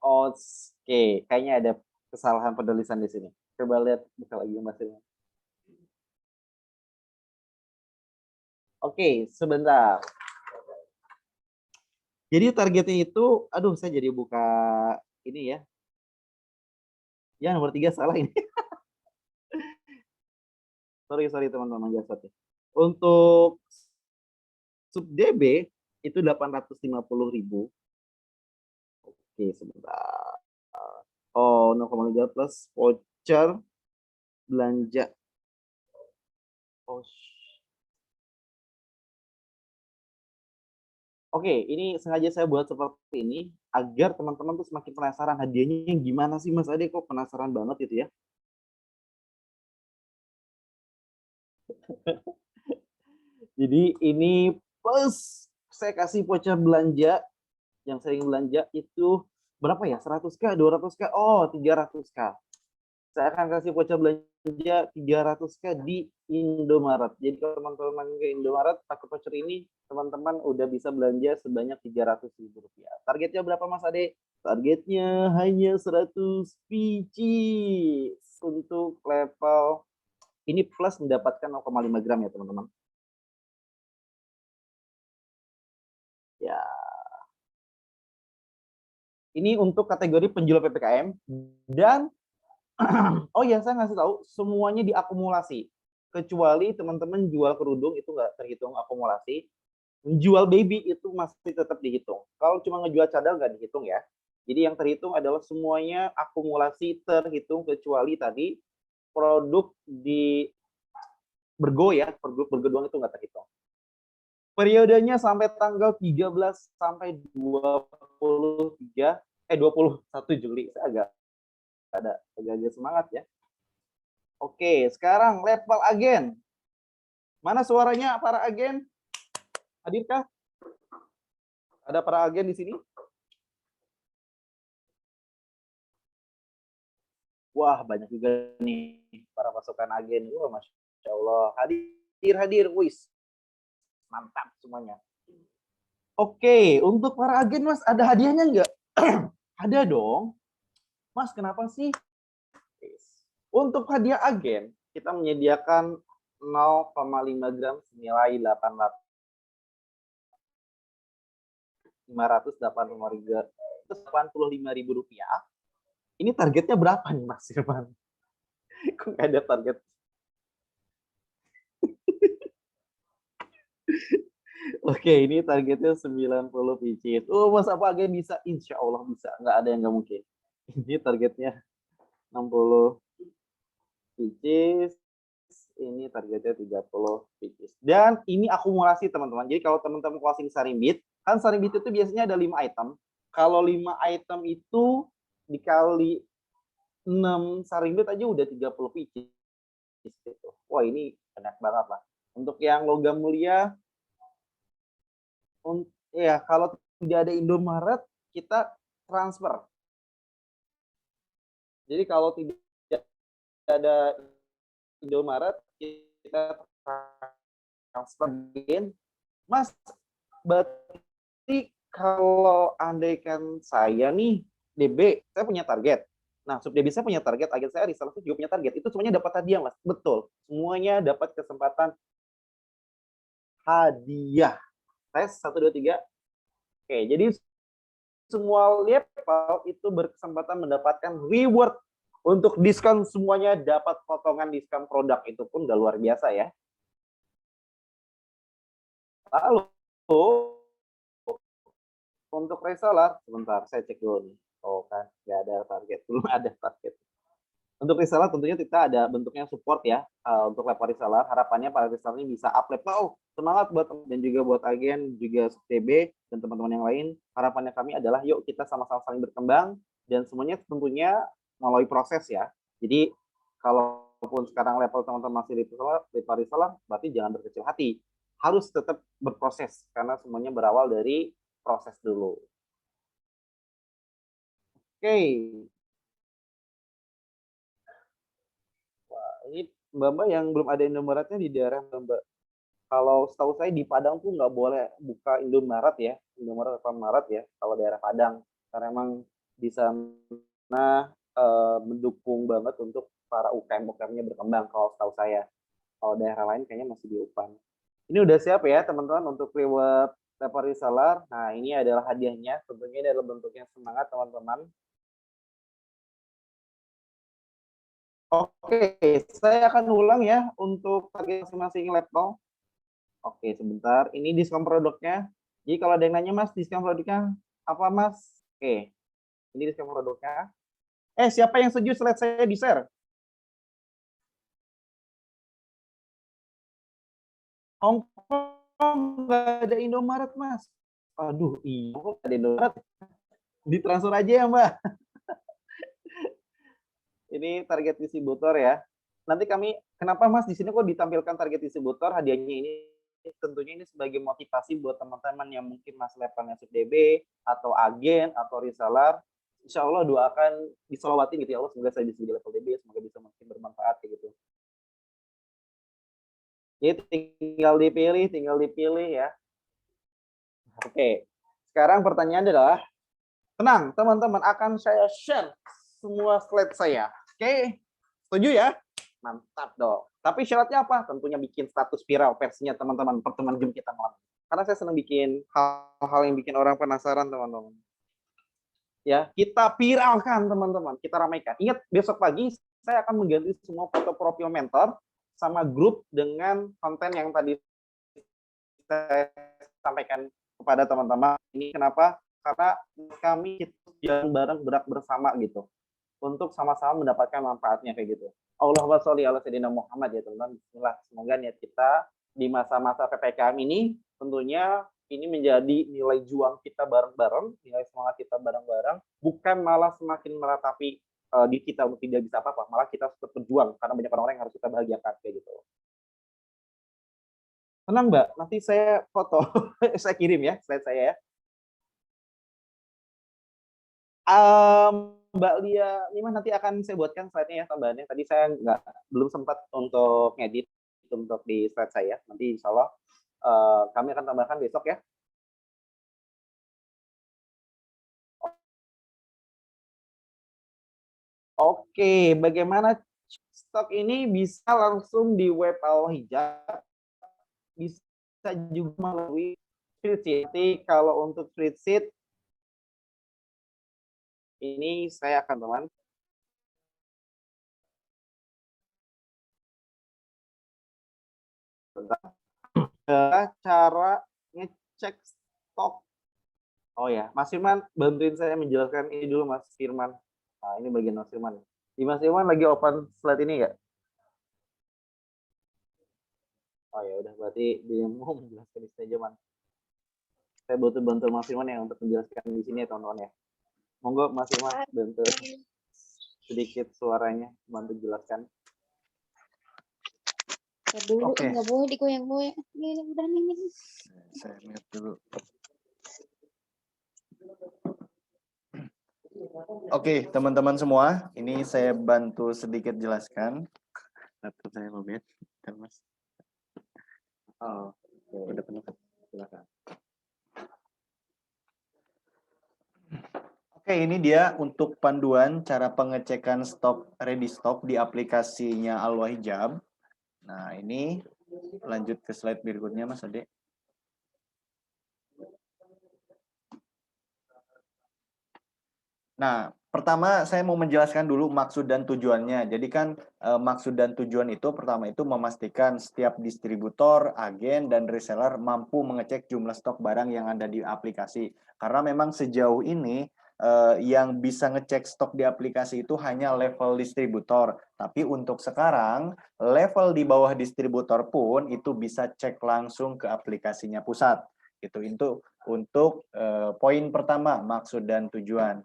Oke, kayaknya ada kesalahan penulisan di sini. Coba lihat, buka lagi masanya. Oke, sebentar. Jadi targetnya itu, aduh saya jadi buka ini ya. Ya nomor 3 salah ini. Sorry teman-teman jasad. Untuk sub DB itu 850.000. Oke, sebentar. Oh, 0,3 plus voucher belanja. Oh, oke, ini sengaja saya buat seperti ini agar teman-teman tuh semakin penasaran hadiahnya yang gimana sih Mas Ade, kok penasaran banget gitu ya. Jadi ini plus saya kasih voucher belanja yang sering belanja itu berapa ya? 100k, 200k, oh 300k. Saya akan kasih voucher belanja 300k di Indomaret. Jadi kalau teman-teman ke Indomaret pakai voucher ini, teman-teman udah bisa belanja sebanyak 300.000 rupiah. Targetnya berapa Mas Ade? Targetnya hanya 100 pieces untuk level ini plus mendapatkan 0,5 gram ya teman-teman. Ya. Ini untuk kategori penjual PPKM dan oh ya saya ngasih tahu semuanya diakumulasi kecuali teman-teman jual kerudung itu nggak terhitung akumulasi. Menjual baby itu masih tetap dihitung. Kalau cuma ngejual cadar nggak dihitung ya. Jadi yang terhitung adalah semuanya akumulasi terhitung kecuali tadi produk di Bergo ya, Bergo doang itu nggak terhitung. Periodenya sampai tanggal 13 sampai 21 Juli. Saya agak semangat ya. Oke, sekarang level agen. Mana suaranya para agen? Hadirkah? Ada para agen di sini? Wah, banyak juga nih para pasukan agen. Wah, Masya Allah. Hadir. Wis. Mantap semuanya. Oke, untuk para agen, Mas, ada hadiahnya nggak? Ada dong. Mas, kenapa sih? Untuk hadiah agen, kita menyediakan 0,5 gram senilai 585.000 rupiah. Ini targetnya berapa nih Mas Irfan? Kok nggak ada target? Oke, ini targetnya 90 pieces. Oh, Mas apa agen bisa? Insya Allah bisa. Nggak ada yang nggak mungkin. Ini targetnya 60 pieces. Ini targetnya 30 pieces. Dan ini akumulasi teman-teman. Jadi kalau teman-teman closing Sarimbit, kan Sarimbit itu biasanya ada 5 item. Kalau 5 item itu dikali 6 Sarimbit aja udah 30 pieces. Wah, ini banyak banget lah. Untuk yang logam mulia, ya kalau tidak ada Indomaret, kita transfer. Jadi kalau tidak ada Indomaret, kita transfer. Mas, berarti kalau andaikan saya nih, DB, saya punya target. Nah, sub DB saya punya target, agen saya reseller juga punya target. Itu semuanya dapat hadiah, Mas. Betul. Semuanya dapat kesempatan hadiah. Tes 1, 2, 3. Oke, jadi semua level itu berkesempatan mendapatkan reward untuk diskon, semuanya dapat potongan diskon produk, itu pun udah luar biasa ya. Lalu untuk reseller, sebentar saya cek dulu nih. Oh kan, nggak ada target, belum ada target. Untuk reseller tentunya kita ada bentuknya support ya. Untuk level reseller, harapannya para reseller ini bisa up level. Semangat buat dan juga buat agen, juga TB dan teman-teman yang lain. Harapannya kami adalah yuk kita sama-sama saling berkembang dan semuanya tentunya melalui proses ya. Jadi kalaupun sekarang level teman-teman masih level reseller, berarti jangan berkecil hati. Harus tetap berproses karena semuanya berawal dari proses dulu. Oke. Ini Mbak yang belum ada Indomaretnya di daerah Mbak. Kalau setahu saya di Padang tuh nggak boleh buka Indomaret ya, Indomaret atau Maret ya, kalau daerah Padang. Karena emang di sana mendukung banget untuk para UKM-UKM-nya berkembang kalau setahu saya. Kalau daerah lain kayaknya masih di UPAN. Ini udah siap ya teman-teman untuk reward level reseller. Nah ini adalah hadiahnya, tentunya dalam bentuknya semangat teman-teman. Oke, saya akan ulang ya untuk target masing-masing laptop. Oke, sebentar. Ini diskon produknya. Jadi kalau ada yang nanya, Mas, diskon produknya apa, Mas? Oke, ini diskon produknya. Siapa yang setuju slide saya di-share? Hongkong nggak ada Indomaret, Mas. Aduh, iya, kok ada Indomaret. Ditransfer aja ya, Mbak. Ini target distributor ya. Nanti kami, kenapa Mas di sini kok ditampilkan target distributor? Hadiahnya ini tentunya ini sebagai motivasi buat teman-teman yang mungkin masih levelnya DB atau agen atau reseller. Insya Allah doakan diselawatin gitu ya Allah, semoga saya bisa jadi level DB, semoga bisa makin bermanfaat kayak gitu. Jadi tinggal dipilih ya. Oke, sekarang pertanyaan adalah, tenang teman-teman, akan saya share semua slide saya. Oke, setuju ya? Mantap dong. Tapi syaratnya apa? Tentunya bikin status viral versinya teman-teman pertemuan Zoom kita malam. Karena saya senang bikin hal-hal yang bikin orang penasaran teman-teman. Ya, kita viralkan teman-teman, kita ramaikan. Ingat besok pagi saya akan mengganti semua foto profil mentor sama grup dengan konten yang tadi saya sampaikan kepada teman-teman. Ini kenapa? Karena kami jalan bareng, gerak bersama gitu, untuk sama-sama mendapatkan manfaatnya kayak gitu. Allahumma sholli ala sayyidina Muhammad ya teman-teman. Bismillah. Semoga niat kita di masa-masa PPKM ini tentunya ini menjadi nilai juang kita bareng-bareng, nilai semangat kita bareng-bareng, bukan malah semakin meratapi di kita untuk tidak bisa apa-apa, malah kita tetap berjuang karena banyak orang yang harus kita bahagiakan kayak gitu. Tenang Mbak, nanti saya foto, saya kirim ya slide saya ya. Mbak Lia Nima nanti akan saya buatkan slide-nya ya tambahannya. Tadi saya belum sempat untuk ngedit untuk di slide saya. Nanti insya Allah kami akan tambahkan besok ya. Oke, bagaimana stok ini bisa langsung di web Al-Hijab, bisa juga melalui spreadsheet. Jadi kalau untuk spreadsheet ini saya akan teman. Cara ngecek stok. Oh ya, Mas Firman bantuin saya menjelaskan ini dulu Mas Firman. Nah, ini bagian Mas Firman. Di Mas Firman lagi open slide ini nggak? Oh ya udah, berarti dia mau menjelaskan di stage Man. Saya butuh bantu Mas Firman ya untuk menjelaskan di sini ya teman-teman ya. Monggo Mas Firman bantu sedikit suaranya, bantu jelaskan. Dulu nggak boleh digoyang-goyang. Ini udah nih. Saya lihat dulu. Oke, teman-teman semua, ini saya bantu sedikit jelaskan. Laptop saya mau lihat, Mas. Oh, udah penuh. Silakan. Oke, ini dia untuk panduan cara pengecekan stok ready stock di aplikasinya Al-Wahijab. Nah, ini lanjut ke slide berikutnya, Mas Ade. Nah, pertama saya mau menjelaskan dulu maksud dan tujuannya. Jadi kan maksud dan tujuan itu pertama itu memastikan setiap distributor, agen, dan reseller mampu mengecek jumlah stok barang yang ada di aplikasi. Karena memang sejauh ini yang bisa ngecek stok di aplikasi itu hanya level distributor. Tapi untuk sekarang, level di bawah distributor pun itu bisa cek langsung ke aplikasinya pusat. Itu untuk poin pertama, maksud dan tujuan.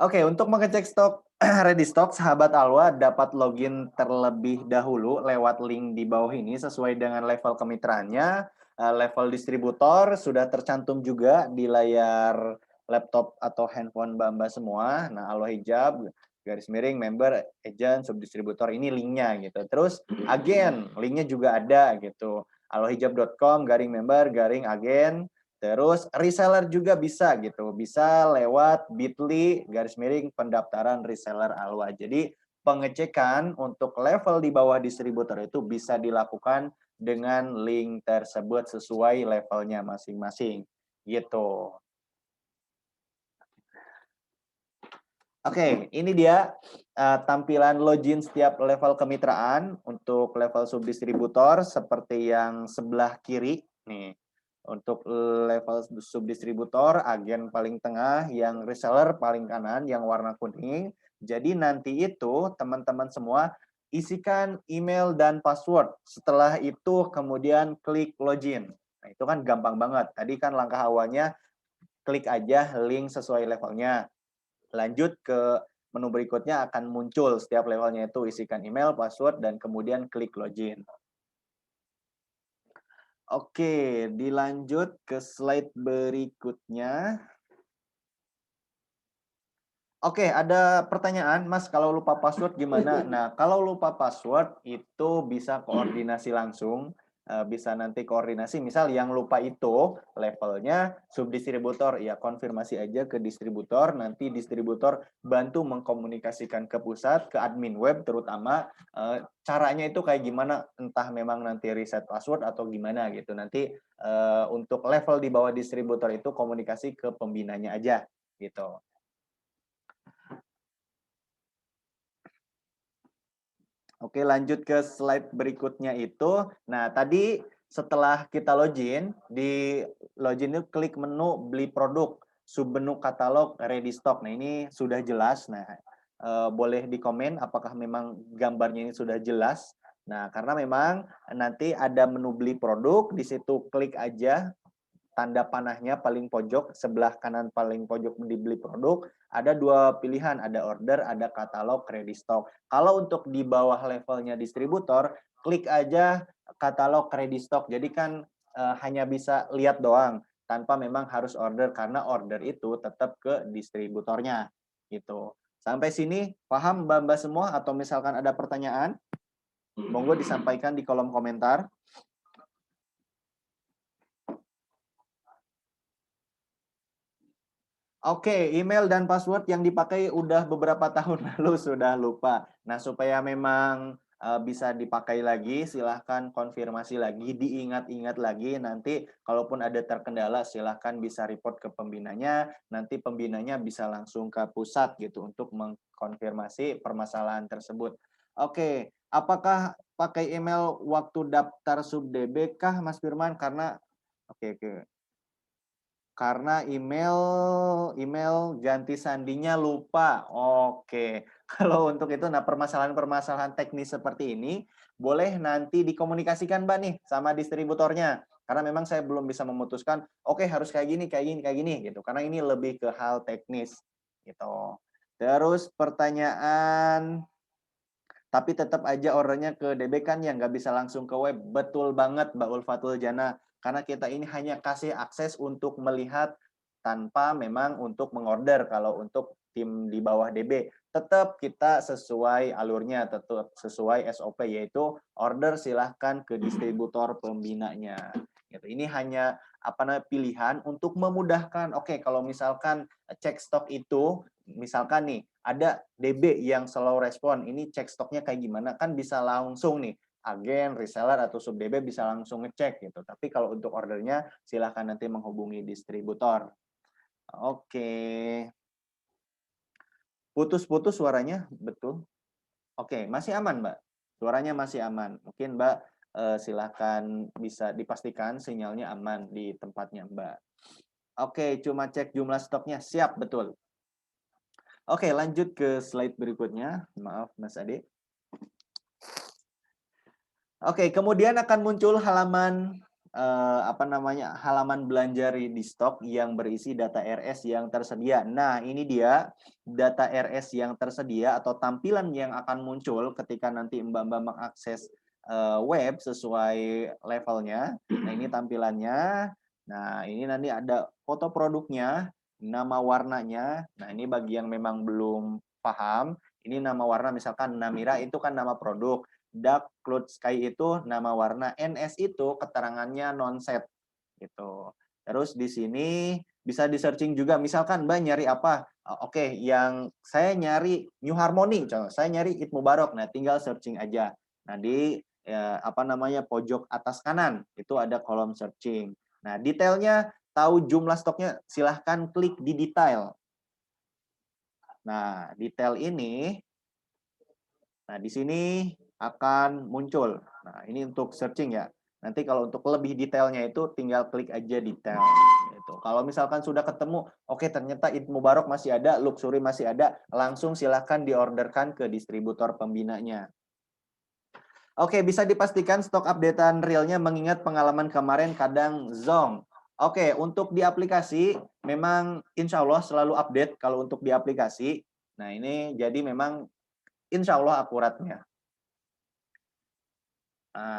Oke, untuk mengecek stok ready stock, sahabat Alwa dapat login terlebih dahulu lewat link di bawah ini sesuai dengan level kemitraannya. Level distributor sudah tercantum juga di layar laptop atau handphone Mbak-mbak semua. Nah, Al-Wahijab _ member, agent, subdistributor, ini linknya gitu. Terus agen, linknya juga ada gitu. alwahijab.com _ member _ agen. Terus reseller juga bisa gitu, bisa lewat bit.ly _ pendaftaran reseller Alwa. Jadi pengecekan untuk level di bawah distributor itu bisa dilakukan dengan link tersebut sesuai levelnya masing-masing gitu. Oke, ini dia tampilan login setiap level kemitraan. Untuk level subdistributor seperti yang sebelah kiri nih. Untuk level subdistributor, agen paling tengah, yang reseller paling kanan, yang warna kuning. Jadi nanti itu teman-teman semua isikan email dan password. Setelah itu kemudian klik login. Nah, itu kan gampang banget. Tadi kan langkah awalnya klik aja link sesuai levelnya. Lanjut ke menu berikutnya akan muncul setiap levelnya itu isikan email, password, dan kemudian klik login. Oke, dilanjut ke slide berikutnya. Oke, ada pertanyaan, Mas, kalau lupa password gimana? Nah, kalau lupa password itu bisa koordinasi langsung, bisa nanti koordinasi. Misal yang lupa itu levelnya subdistributor, ya konfirmasi aja ke distributor, nanti distributor bantu mengkomunikasikan ke pusat, ke admin web terutama. Caranya itu kayak gimana? Entah memang nanti reset password atau gimana gitu. Nanti untuk level di bawah distributor itu komunikasi ke pembinanya aja gitu. Oke, lanjut ke slide berikutnya itu. Nah, tadi setelah kita login, di login itu klik menu beli produk, submenu katalog, ready stock. Nah, ini sudah jelas. Nah, boleh dikomen apakah memang gambarnya ini sudah jelas. Nah, karena memang nanti ada menu beli produk, di situ klik aja tanda panahnya paling pojok, sebelah kanan paling pojok dibeli produk, ada dua pilihan, ada order, ada katalog, ready stock. Kalau untuk di bawah levelnya distributor, klik aja katalog, ready stock. Jadi kan hanya bisa lihat doang, tanpa memang harus order, karena order itu tetap ke distributornya. Gitu. Sampai sini paham Mbak-mbak semua atau misalkan ada pertanyaan? Monggo disampaikan di kolom komentar. Oke, email dan password yang dipakai udah beberapa tahun lalu sudah lupa. Nah, supaya memang bisa dipakai lagi, silahkan konfirmasi lagi, diingat-ingat lagi. Nanti kalaupun ada terkendala, silahkan bisa report ke pembinanya. Nanti pembinanya bisa langsung ke pusat gitu untuk mengkonfirmasi permasalahan tersebut. Oke, apakah pakai email waktu daftar sub-DB kah, Mas Firman? Karena oke. Karena email ganti sandinya lupa. Oke. Kalau untuk itu, nah permasalahan-permasalahan teknis seperti ini boleh nanti dikomunikasikan Mbak nih sama distributornya. Karena memang saya belum bisa memutuskan, oke harus kayak gini, kayak gini gitu. Karena ini lebih ke hal teknis gitu. Terus pertanyaan, tapi tetap aja ordernya ke DB kan yang nggak bisa langsung ke web. Betul banget Mbak Ulfatul Jana. Karena kita ini hanya kasih akses untuk melihat tanpa memang untuk mengorder. Kalau untuk tim di bawah DB, tetap kita sesuai alurnya, tetap sesuai SOP, yaitu order silahkan ke distributor pembinanya. Gitu. Ini hanya pilihan untuk memudahkan. Oke, kalau misalkan cek stok itu, misalkan nih, ada DB yang slow respon, ini cek stoknya kayak gimana, kan bisa langsung nih, agen, reseller, atau sub DB bisa langsung ngecek gitu. Tapi kalau untuk ordernya, silahkan nanti menghubungi distributor. Oke. Putus-putus suaranya, betul. Oke, masih aman Mbak? Suaranya masih aman. Mungkin Mbak silahkan bisa dipastikan sinyalnya aman di tempatnya Mbak. Oke, cuma cek jumlah stoknya, siap, betul. Oke, lanjut ke slide berikutnya. Maaf, Mas Ade. Oke, kemudian akan muncul halaman halaman belanja ready stock yang berisi data RS yang tersedia. Nah, ini dia data RS yang tersedia atau tampilan yang akan muncul ketika nanti Mbak-mbak mengakses web sesuai levelnya. Nah, ini tampilannya. Nah, ini nanti ada foto produknya, nama warnanya. Nah, ini bagi yang memang belum paham, ini nama warna misalkan Namira itu kan nama produk. Dark Cloud Sky itu nama warna, NS itu keterangannya non-set gitu. Terus di sini bisa di searching juga, misalkan Mbak nyari apa? Oke, yang saya nyari New Harmony, contoh saya nyari Eid Mubarak. Nah, tinggal searching aja. Nah, di pojok atas kanan itu ada kolom searching. Nah, detailnya tahu jumlah stoknya silahkan klik di detail. Nah, detail ini, nah di sini akan muncul. Nah, ini untuk searching ya. Nanti kalau untuk lebih detailnya itu tinggal klik aja detail. Gitu. Kalau misalkan sudah ketemu, oke ternyata Eid Mubarak masih ada, Luxury masih ada, langsung silahkan diorderkan ke distributor pembinanya. Oke, bisa dipastikan stok updatean realnya mengingat pengalaman kemarin kadang zonk. Oke, untuk di aplikasi memang insya Allah selalu update kalau untuk di aplikasi. Nah ini jadi memang insya Allah akuratnya.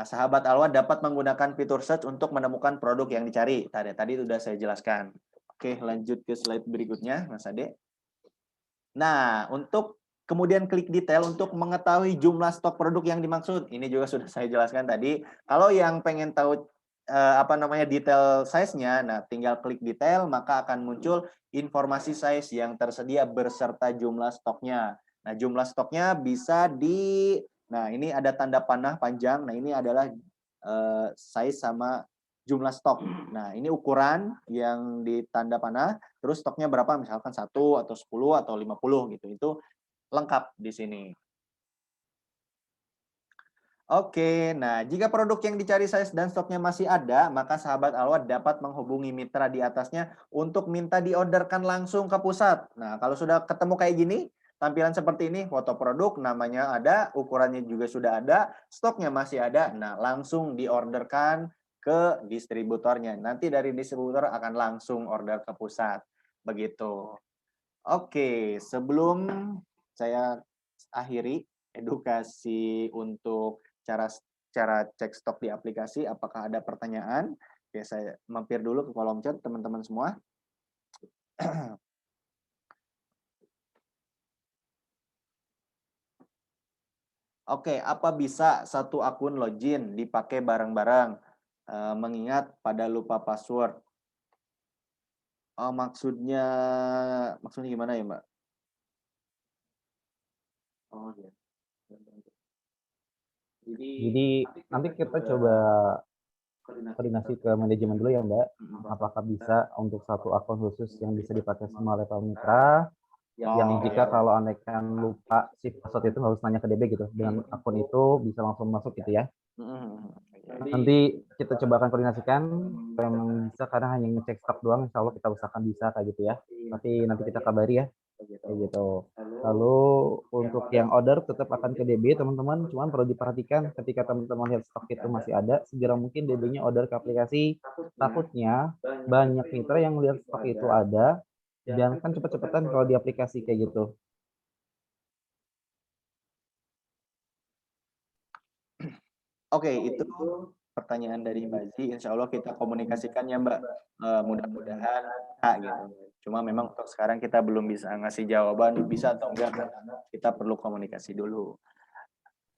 Sahabat Alwa dapat menggunakan fitur search untuk menemukan produk yang dicari. Tadi sudah saya jelaskan. Oke, lanjut ke slide berikutnya, Mas Ade. Nah, untuk kemudian klik detail untuk mengetahui jumlah stok produk yang dimaksud. Ini juga sudah saya jelaskan tadi. Kalau yang pengen tahu detail size-nya, nah tinggal klik detail maka akan muncul informasi size yang tersedia berserta jumlah stoknya. Nah, jumlah stoknya bisa nah ini ada tanda panah panjang. Nah, ini adalah size sama jumlah stok. Nah, ini ukuran yang ditanda panah, terus stoknya berapa, misalkan 1 atau 10 atau 50 gitu. Itu lengkap di sini. Oke, nah jika produk yang dicari size dan stoknya masih ada, maka sahabat Alwa dapat menghubungi mitra di atasnya untuk minta diorderkan langsung ke pusat. Nah, kalau sudah ketemu kayak gini, tampilan seperti ini, foto produk, namanya ada, ukurannya juga sudah ada, stoknya masih ada, nah langsung diorderkan ke distributornya. Nanti dari distributor akan langsung order ke pusat. Begitu. Oke, sebelum saya akhiri edukasi untuk cara cek stok di aplikasi, apakah ada pertanyaan? Oke, saya mampir dulu ke kolom chat teman-teman semua. Oke, apa bisa satu akun login dipakai bareng-bareng? Mengingat pada lupa password. Oh, maksudnya gimana ya, Mbak? Oh, ya. Jadi nanti kita coba koordinasi ke manajemen dulu ya Mbak. Apakah bisa untuk satu akun khusus yang bisa dipakai semua level mitra, yang jika kalau andaikan lupa si password itu harus nanya ke DB gitu. Dengan akun itu bisa langsung masuk gitu ya. Nanti kita coba akan koordinasikan. Kalau memang bisa karena hanya ngecek stok doang, insya Allah kita usahakan bisa kayak gitu ya. Tapi nanti kita kabari ya. Kayak gitu. Lalu untuk yang order tetap akan ke DB teman-teman, cuman perlu diperhatikan ketika teman-teman lihat stok itu masih ada, segera mungkin DB-nya order ke aplikasi. Takutnya banyak mitra yang lihat stok itu ada, dan kan cepet-cepetan kalau di aplikasi kayak gitu. Oke, itu pertanyaan dari Mbak Zi. Insya Allah kita komunikasikan ya Mbak. Mudah-mudahan gitu. Cuma memang untuk sekarang kita belum bisa ngasih jawaban bisa atau enggak. Kita perlu komunikasi dulu.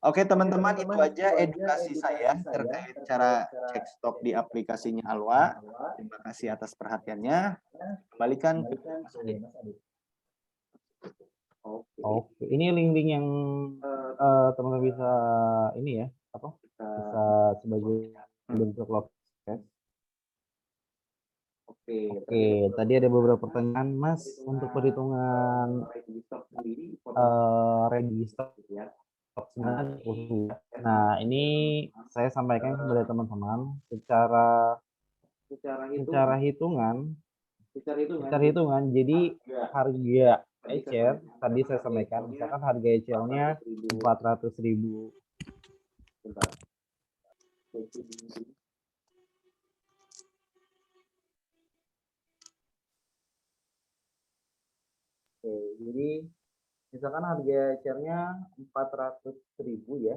Oke teman-teman, itu aja edukasi saya terkait cara cek stok di aplikasinya Alwa. Terima kasih atas perhatiannya. Kembalikan ke Mas Ade. Oke, ini link-link yang teman-teman bisa ini ya, bisa sebagai bentuk log. Oke, tadi ada beberapa pertanyaan Mas untuk perhitungan register stok sebenarnya. Nah, ini saya sampaikan kepada teman-teman secara hitungan, jadi harga ecer tadi saya sampaikan, misalkan harga ecernya 400.000. Oke, jadi misalkan harga ecernya 400.000 ya,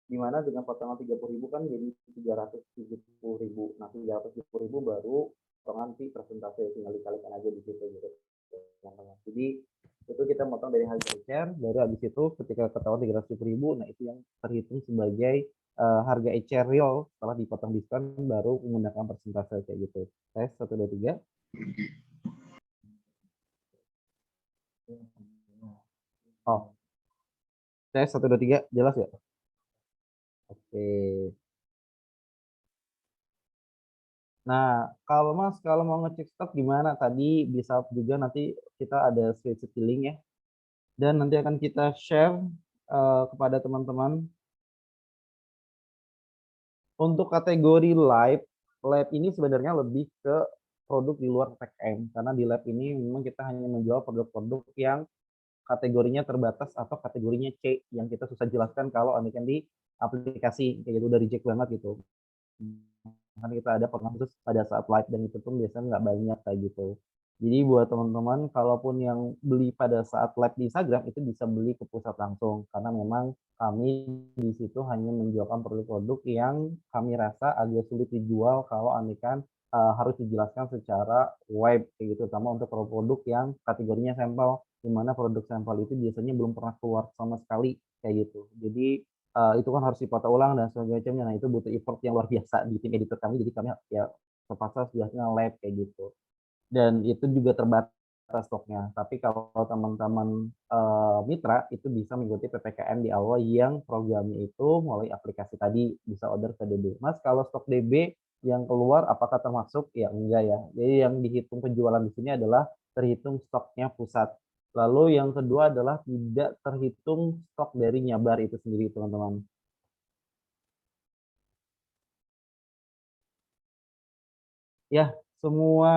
dimana dengan potongan 30.000 kan jadi 370.000. Nah, 370.000 baru potongan fee persentase, tinggal dikalikan aja di situ gitu. Jadi itu kita potong dari harga ecer, baru habis itu ketika ketahuan 370.000, nah itu yang terhitung sebagai harga ecer real setelah dipotong diskon, baru menggunakan persentase kayak gitu. Tes 1, 2, 3. Oh, tes 1, 2, 3 jelas ya? Oke. Nah, kalau Mas, kalau mau ngecek stok gimana? Tadi bisa juga nanti kita ada spreadsheet link ya. dan nanti akan kita share kepada teman-teman. Untuk kategori lab ini sebenarnya lebih ke produk di luar PPKM, karena di lab ini memang kita hanya menjual produk-produk yang kategorinya terbatas atau kategorinya C, yang kita susah jelaskan kalau kan di aplikasi kayak gitu, udah reject banget gitu. Karena kita ada pernah khusus pada saat live dan itu pun biasanya nggak banyak kayak gitu. Jadi buat teman-teman, kalaupun yang beli pada saat live di Instagram itu bisa beli ke pusat langsung, karena memang kami di situ hanya menjualkan produk-produk yang kami rasa agak sulit dijual kalau kan harus dijelaskan secara web kayak gitu, sama untuk produk yang kategorinya sampel, di mana produk sampel itu biasanya belum pernah keluar sama sekali kayak gitu. Jadi itu kan harus dipotong ulang dan sebagainya. Nah, itu butuh effort yang luar biasa di tim editor kami, jadi kami ya terpaksa sudah nge-lab kayak gitu. Dan itu juga terbatas stoknya. Tapi kalau teman-teman mitra itu bisa mengikuti PPKM di awal yang programnya itu melalui aplikasi tadi, bisa order ke DB. Mas, kalau stok DB yang keluar apakah termasuk? Ya enggak ya. Jadi yang dihitung penjualan di sini adalah terhitung stoknya pusat. Lalu yang kedua adalah tidak terhitung stok dari nyabar itu sendiri, teman-teman. Ya, semua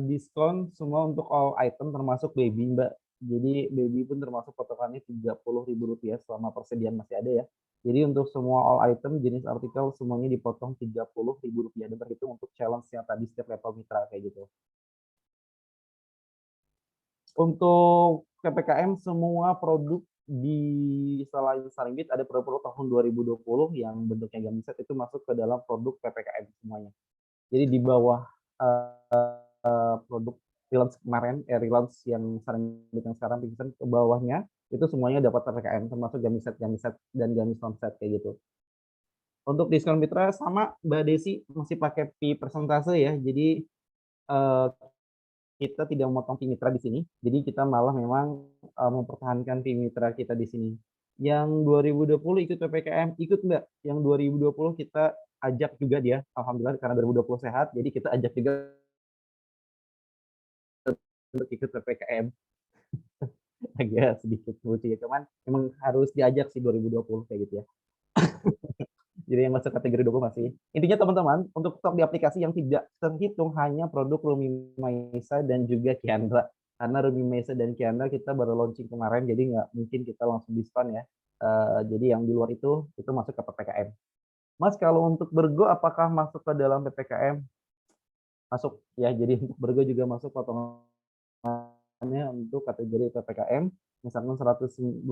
diskon semua untuk all item termasuk baby, Mbak. Jadi baby pun termasuk potongannya Rp30.000 selama persediaan masih ada ya. Jadi untuk semua all item jenis artikel semuanya dipotong Rp30.000 dan terhitung untuk challenge yang tadi setiap level mitra kayak gitu. Untuk PPKM semua produk di selain Sarimbit ada produk tahun 2020 yang bentuknya gamiset itu masuk ke dalam produk PPKM semuanya. Jadi di bawah produk relaunch kemarin, relaunch yang Sarimbit yang sekarang pingsan ke bawahnya itu semuanya dapat PPKM termasuk gamiset dan gamis non-set kayak gitu. Untuk diskon mitra sama Mbak Desi masih pakai pi persentase ya. Jadi kita tidak memotong pi mitra di sini. Jadi kita malah memang mempertahankan pi mitra kita di sini. Yang 2020 ikut PPKM, ikut Mbak. Yang 2020 kita ajak juga dia. Alhamdulillah karena 2020 sehat, jadi kita ajak juga untuk ikut PPKM. Agak sedikit lucu ya, cuman memang harus diajak sih 2020 kayak gitu ya. Jadi yang masuk kategori 20 masih. Intinya teman-teman, untuk stok di aplikasi yang tidak terhitung hanya produk Rumi Maisa dan juga Kiandra. Karena Rumi Maisa dan Kiandra kita baru launching kemarin, jadi nggak mungkin kita langsung diskon ya. Jadi yang di luar itu masuk ke PPKM. Mas, kalau untuk Bergo apakah masuk ke dalam PPKM? Masuk ya, jadi untuk Bergo juga masuk potongannya untuk kategori PPKM. Misalkan 120.000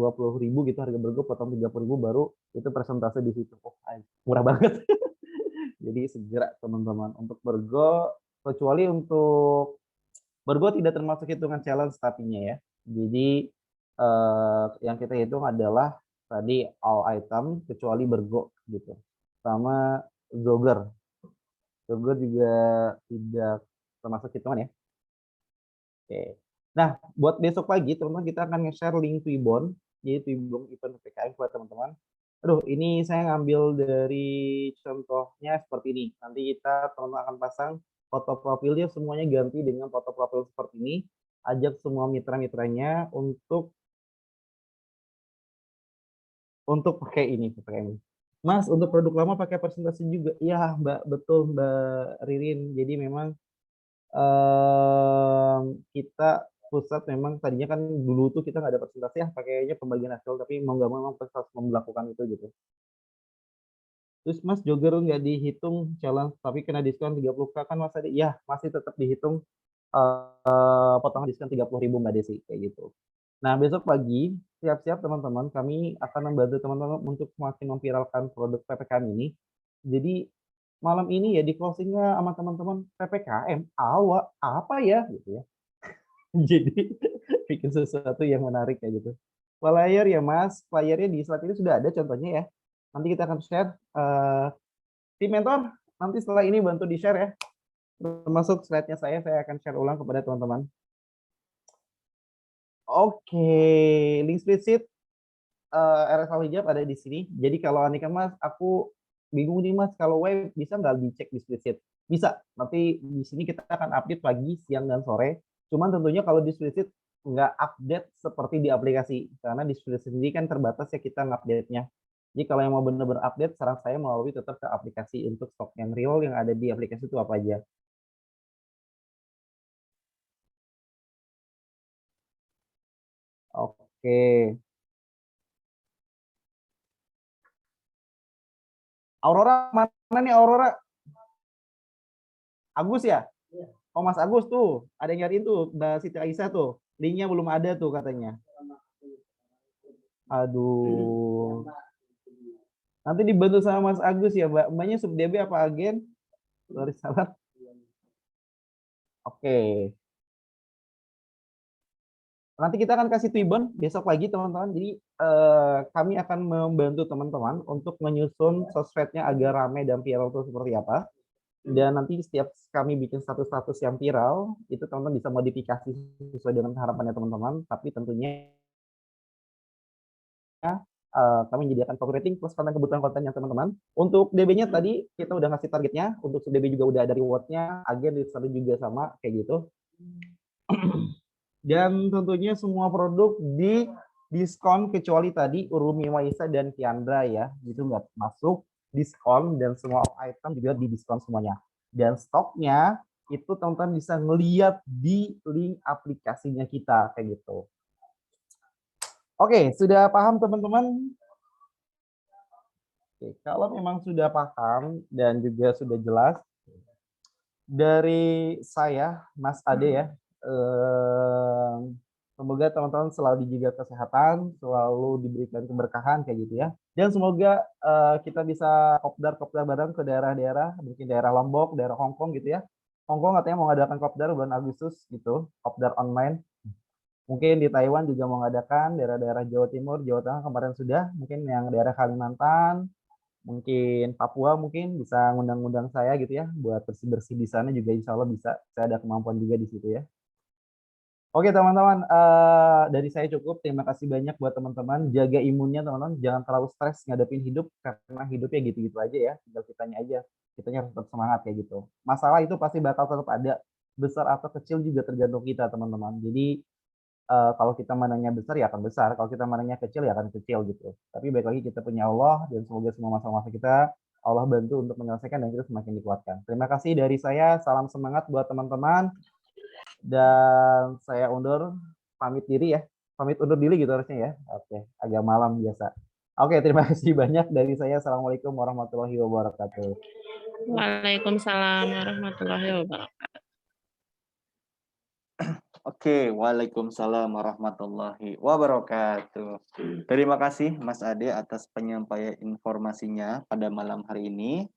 gitu harga Bergo, potong 30.000 baru itu presentase di situ. Oh, murah banget. Jadi segera teman-teman untuk Bergo, kecuali untuk Bergo tidak termasuk hitungan challenge tapinya ya. Jadi yang kita hitung adalah tadi all item kecuali Bergo gitu. Sama Jogger. Jogger juga tidak termasuk hitungan ya. Oke. Nah, buat besok pagi teman-teman kita akan nge-share link Twibbon, jadi Twibbon event PPKM buat teman-teman. Aduh, ini saya ngambil dari contohnya seperti ini. Nanti kita teman-teman akan pasang foto profilnya semuanya ganti dengan foto profil seperti ini. Ajak semua mitra-mitranya untuk pakai ini. Mas, untuk produk lama pakai presentasi juga. Iya, Mbak, betul Mbak Ririn. Jadi memang kita pusat memang tadinya kan dulu tuh kita nggak ada presentasi ya pakainya pembagian hasil, tapi mau nggak mau memang harus melakukan itu gitu. Terus Mas Jogger nggak dihitung challenge tapi kena diskon 30K kan Mas tadi? Ya masih tetap dihitung potongan diskon 30.000 Mbak Desi kayak gitu. Nah besok pagi siap-siap teman-teman, kami akan membantu teman-teman untuk semakin memviralkan produk PPKM ini. Jadi malam ini ya di closingnya sama teman-teman, PPKM awal apa ya gitu ya. Jadi bikin sesuatu yang menarik kayak gitu. Flyer ya Mas, flyernya di slide ini sudah ada contohnya ya. Nanti kita akan share. Tim mentor, nanti setelah ini bantu di-share ya. Termasuk slide-nya saya akan share ulang kepada teman-teman. Oke, link spreadsheet RSL Hijab ada di sini. Jadi kalau Anika Mas, aku bingung nih Mas, kalau web bisa nggak dicek di spreadsheet? Bisa, nanti di sini kita akan update pagi, siang, dan sore. Cuman tentunya kalau di spreadsheet nggak update seperti di aplikasi, karena di Studio sendiri kan terbatas ya kita ngupdate-nya. Jadi kalau yang mau benar-benar update, saran saya melalui tetap ke aplikasi untuk stok yang real yang ada di aplikasi itu apa aja. Oke. Aurora mana nih Aurora? Agus ya? Oh Mas Agus tuh, ada yang nyariin tuh, Mbak Siti Aisyah tuh. Linknya belum ada tuh katanya. Aduh. Nanti dibantu sama Mas Agus ya, Mbak. Mbaknya sub DB apa agen? Sorry salah. Oke. Nanti kita akan kasih Twibbon besok pagi teman-teman. Jadi kami akan membantu teman-teman untuk menyusun sosmednya agar ramai dan viral itu seperti apa. Dan nanti setiap kami bikin status-status yang viral, itu teman-teman bisa modifikasi sesuai dengan harapannya teman-teman. Tapi tentunya kami menyediakan copywriting plus kebutuhan kontennya teman-teman. Untuk DB-nya tadi kita udah ngasih targetnya, untuk DB juga udah ada reward-nya, agen di sana juga sama kayak gitu. Dan tentunya semua produk di diskon kecuali tadi Urumi Waisa dan Kiandra ya, itu nggak masuk diskon, dan semua item juga di diskon semuanya. Dan stoknya itu teman-teman bisa ngeliat di link aplikasinya kita kayak gitu. Oke, sudah paham teman-teman? Oke, kalau memang sudah paham dan juga sudah jelas, dari saya, Mas Ade ya, semoga teman-teman selalu dijaga kesehatan, selalu diberikan keberkahan kayak gitu ya. Dan semoga kita bisa kopdar bareng ke daerah-daerah, mungkin daerah Lombok, daerah Hongkong gitu ya. Hongkong katanya mau ngadakan kopdar bulan Agustus gitu, kopdar online. Mungkin di Taiwan juga mau ngadakan, daerah-daerah Jawa Timur, Jawa Tengah kemarin sudah, mungkin yang daerah Kalimantan, mungkin Papua mungkin bisa ngundang-ngundang saya gitu ya, buat bersih-bersih di sana juga insya Allah bisa, saya ada kemampuan juga di situ ya. Oke teman-teman, dari saya cukup, terima kasih banyak buat teman-teman, jaga imunnya teman-teman, jangan terlalu stres ngadepin hidup, karena hidupnya gitu-gitu aja ya, tinggal kitanya aja, kitanya harus tetap semangat kayak gitu. Masalah itu pasti bakal tetap ada, besar atau kecil juga tergantung kita teman-teman, jadi kalau kita mananya besar ya akan besar, kalau kita mananya kecil ya akan kecil gitu. Tapi baik lagi kita punya Allah, dan semoga semua masalah-masalah kita Allah bantu untuk menyelesaikan dan kita semakin dikuatkan. Terima kasih dari saya, salam semangat buat teman-teman, dan saya undur, pamit diri ya, pamit undur diri gitu harusnya ya. Oke, agak malam biasa. Oke, terima kasih banyak dari saya. Assalamualaikum warahmatullahi wabarakatuh. Waalaikumsalam warahmatullahi wabarakatuh. Oke, waalaikumsalam warahmatullahi wabarakatuh. Terima kasih Mas Ade atas penyampaian informasinya pada malam hari ini.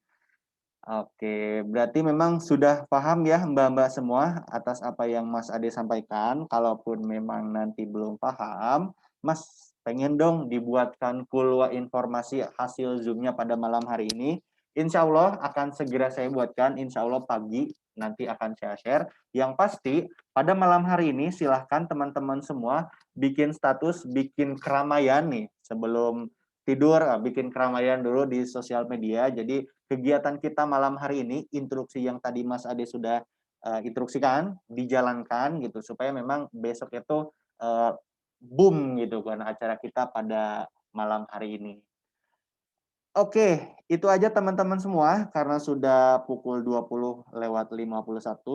Oke, berarti memang sudah paham ya Mbak-mbak semua atas apa yang Mas Ade sampaikan. Kalaupun memang nanti belum paham, Mas pengen dong dibuatkan kulwa informasi hasil Zoom-nya pada malam hari ini. Insya Allah akan segera saya buatkan, insya Allah pagi nanti akan saya share. Yang pasti pada malam hari ini silahkan teman-teman semua bikin status, bikin keramaian nih sebelum tidur, bikin keramaian dulu di sosial media. Jadi kegiatan kita malam hari ini, instruksi yang tadi Mas Ade sudah instruksikan, dijalankan gitu supaya memang besok itu boom gitu kan acara kita pada malam hari ini. Oke, itu aja teman-teman semua, karena sudah pukul 20:51,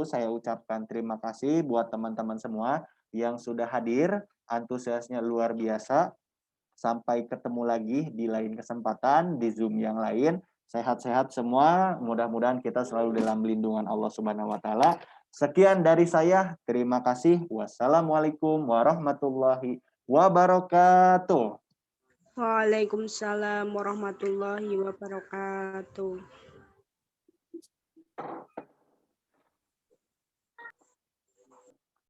saya ucapkan terima kasih buat teman-teman semua yang sudah hadir, antusiasnya luar biasa. Sampai ketemu lagi di lain kesempatan, di Zoom yang lain. Sehat-sehat semua, mudah-mudahan kita selalu dalam lindungan Allah Subhanahu wa Ta'ala. Sekian dari saya, terima kasih. Wassalamualaikum warahmatullahi wabarakatuh. Waalaikumsalam warahmatullahi wabarakatuh.